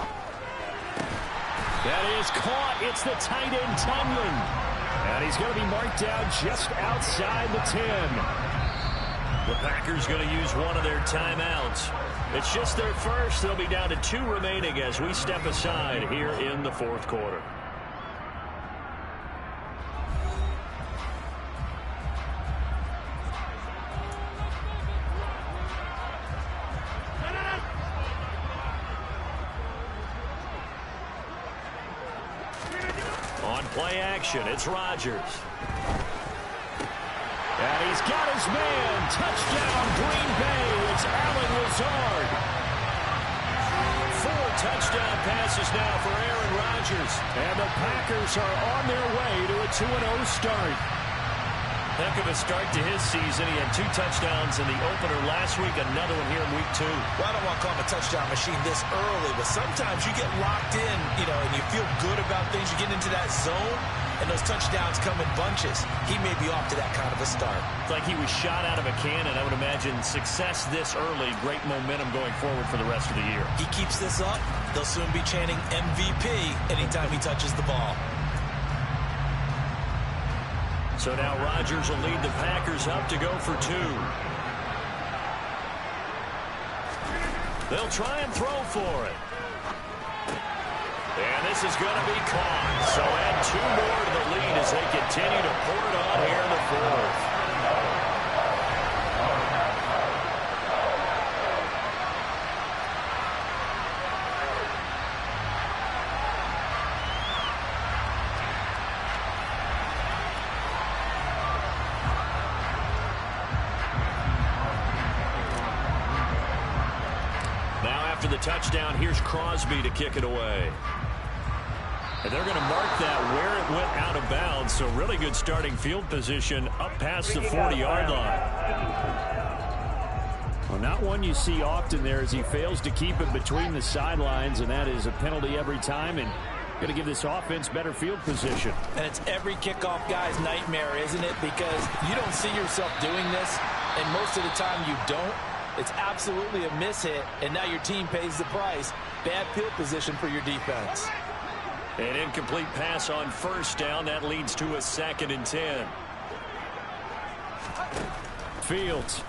That is caught. It's the tight end, Tomlin. And he's going to be marked down just outside the 10. The Packers going to use one of their timeouts. It's just their first. They'll be down to 2 remaining as we step aside here in the fourth quarter. On play action, it's Rodgers. And he's got his man. Touchdown, Green Bay. It's Allen Lazard. 4 touchdown passes now for Aaron Rodgers. And the Packers are on their way to a 2-0 start. Heck of a start to his season. He had 2 touchdowns in the opener last week, another one here in week 2. Well, I don't want to call him a touchdown machine this early, but sometimes you get locked in, and you feel good about things. You get into that zone, and those touchdowns come in bunches. He may be off to that kind of a start. It's like he was shot out of a cannon. I would imagine success this early, great momentum going forward for the rest of the year. He keeps this up, they'll soon be chanting MVP anytime he touches the ball. So now Rodgers will lead the Packers up to go for 2. They'll try and throw for it. And this is going to be caught. So add 2 more to the lead as they continue to pour it on here in the fourth. After the touchdown, here's Crosby to kick it away. And they're going to mark that where it went out of bounds. So really good starting field position up past the 40-yard line. Well, not one you see often there as he fails to keep it between the sidelines, and that is a penalty every time, and going to give this offense better field position. And it's every kickoff guy's nightmare, isn't it? Because you don't see yourself doing this, and most of the time you don't. It's absolutely a miss-hit, and now your team pays the price. Bad field position for your defense. An incomplete pass on first down. That leads to a 2nd and 10. Fields.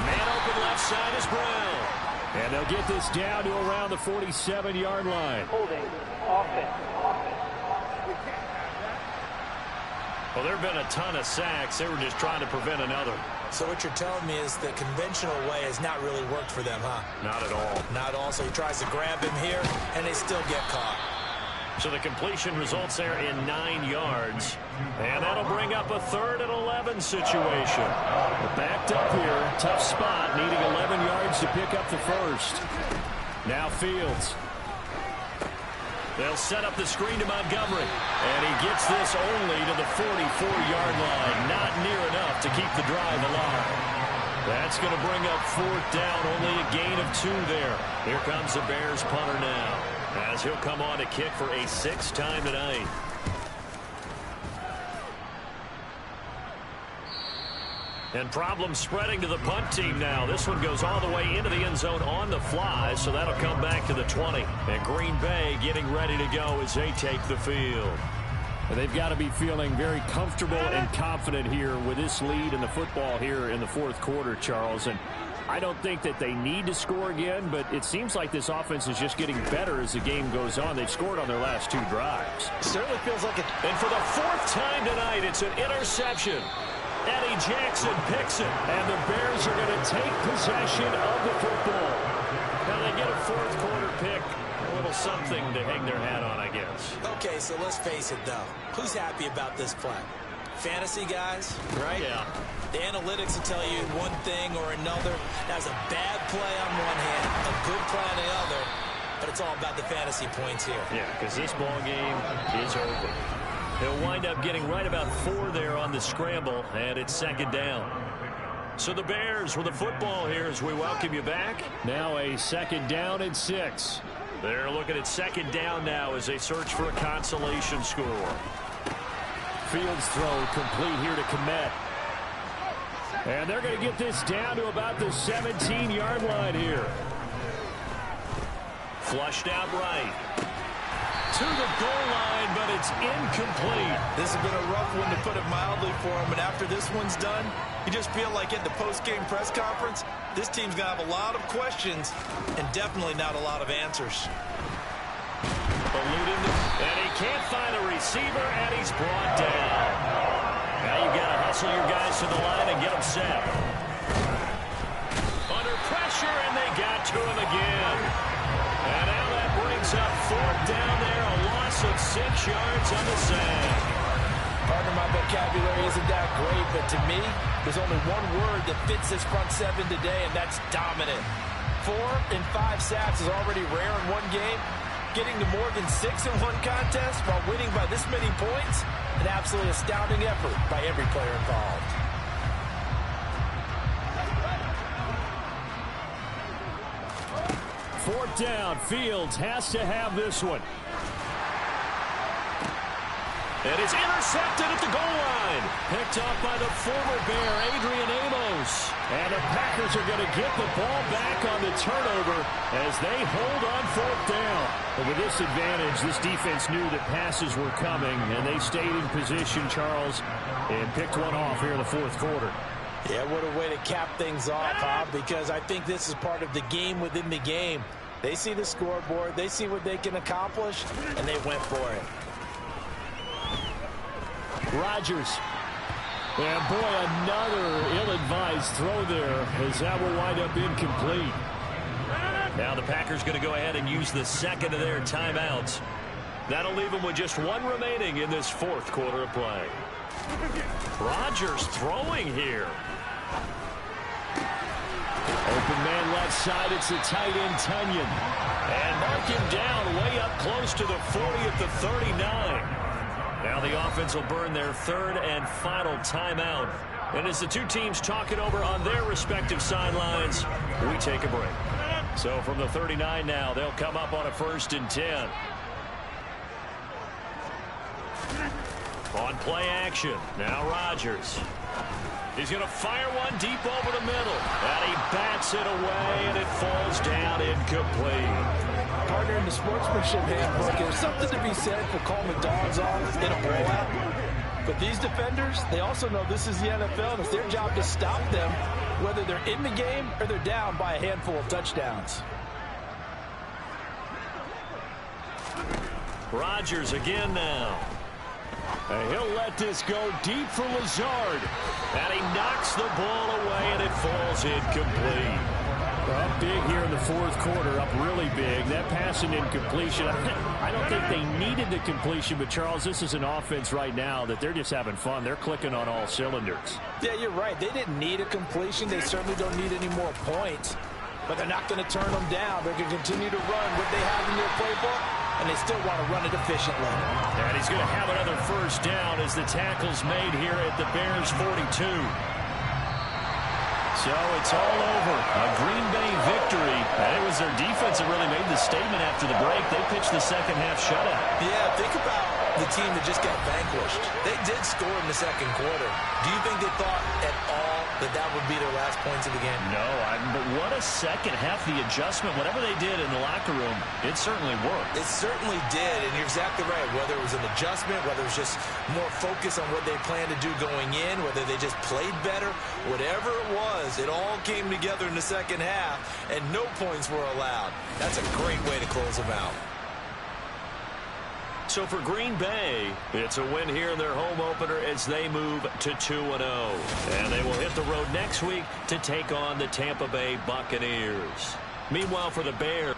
Man open left side is Brown. And they'll get this down to around the 47-yard line. Holding. Offense. Well, there have been a ton of sacks. They were just trying to prevent another. So what you're telling me is the conventional way has not really worked for them, huh? Not at all. Not at all. So he tries to grab him here, and they still get caught. So the completion results there in 9 yards. And that'll bring up a 3rd and 11 situation. Backed up here. Tough spot. Needing 11 yards to pick up the first. Now Fields. They'll set up the screen to Montgomery. And he gets this only to the 44-yard line. Not near enough to keep the drive alive. That's going to bring up 4th down. Only a gain of 2 there. Here comes the Bears punter now, as he'll come on to kick for a 6th time tonight. And problems spreading to the punt team now. This one goes all the way into the end zone on the fly, so that'll come back to the 20. And Green Bay getting ready to go as they take the field. They've got to be feeling very comfortable and confident here with this lead in the football here in the fourth quarter, Charles. And I don't think that they need to score again, but it seems like this offense is just getting better as the game goes on. They've scored on their last 2 drives. Certainly feels like it. And for the 4th time tonight, it's an interception. Eddie Jackson picks it, and the Bears are going to take possession of the football. Now they get a 4th quarter pick. A little something to hang their hat on, I guess. Okay, so let's face it, though. Who's happy about this play? Fantasy guys, right? Yeah. The analytics will tell you one thing or another. That's a bad play on one hand, a good play on the other, but it's all about the fantasy points here. Yeah, because this ball game is over. He'll wind up getting right about 4 there on the scramble, and it's 2nd down. So the Bears with the football here as we welcome you back. Now a 2nd down and 6. They're looking at 2nd down now as they search for a consolation score. Fields throw complete here to Kmet. And they're going to get this down to about the 17-yard line here. Flushed out right. to the goal line, but it's incomplete. This has been a rough one, to put it mildly, for him. And after this one's done, you just feel like at the post-game press conference, this team's going to have a lot of questions and definitely not a lot of answers. And he can't find a receiver, and he's brought down. Now you've got to hustle your guys to the line and get them set. Under pressure, and they got to him again. And now that brings up fourth down there, a loss of 6 yards on the sack. Partner, my vocabulary isn't that great, but to me, there's only one word that fits this front seven today, and that's dominant. 4 and 5 sacks is already rare in one game. Getting to more than 6 in one contest while winning by this many points, an absolutely astounding effort by every player involved. Fourth down, Fields has to have this one. It is intercepted at the goal line. Picked off by the former Bear, Adrian Amos. And the Packers are going to get the ball back on the turnover as they hold on fourth down. But with this advantage, this defense knew that passes were coming, and they stayed in position, Charles, and picked one off here in the fourth quarter. Yeah, what a way to cap things off, huh? Because I think this is part of the game within the game. They see the scoreboard, they see what they can accomplish, and they went for it. Rodgers. And boy, another ill-advised throw there, as that will wind up incomplete. Now the Packers going to go ahead and use the second of their timeouts. That'll leave them with just one remaining in this fourth quarter of play. Rodgers throwing here. Open man left side, it's the tight end Tunyon. And mark him down way up close to the 40 at the 39. Now the offense will burn their third and final timeout. And as the two teams talk it over on their respective sidelines, we take a break. So from the 39 now, they'll come up on a 1st and 10. On play action, now Rodgers. He's going to fire one deep over the middle. And he bats it away, and it falls down incomplete. Partner, in the sportsmanship handbook, there's something to be said for calling the dogs off in a blowout. But these defenders, they also know this is the NFL, and it's their job to stop them, whether they're in the game or they're down by a handful of touchdowns. Rodgers again now. And he'll let this go deep for Lazard. And he knocks the ball away, and it falls incomplete. Up big here in the fourth quarter, up really big. That pass and incompletion, I don't think they needed the completion, but Charles, this is an offense right now that they're just having fun. They're clicking on all cylinders. Yeah, you're right. They didn't need a completion. They certainly don't need any more points. But they're not going to turn them down. They're going to continue to run what they have in their playbook, and they still want to run it efficiently. And he's going to have another first down as the tackle's made here at the Bears' 42. So it's all over. A Green Bay victory. And it was their defense that really made the statement after the break. They pitched the second half shutout. Yeah, think about the team that just got vanquished. They did score in the second quarter. Do you think they thought at all that that would be their last points of the game? No, but what a second half. The adjustment, whatever they did in the locker room, it certainly worked. It certainly did, and you're exactly right. Whether it was an adjustment, whether it was just more focus on what they planned to do going in, whether they just played better, whatever it was, it all came together in the second half, and no points were allowed. That's a great way to close them out. So for Green Bay, it's a win here in their home opener as they move to 2-0. And they will hit the road next week to take on the Tampa Bay Buccaneers. Meanwhile, for the Bears,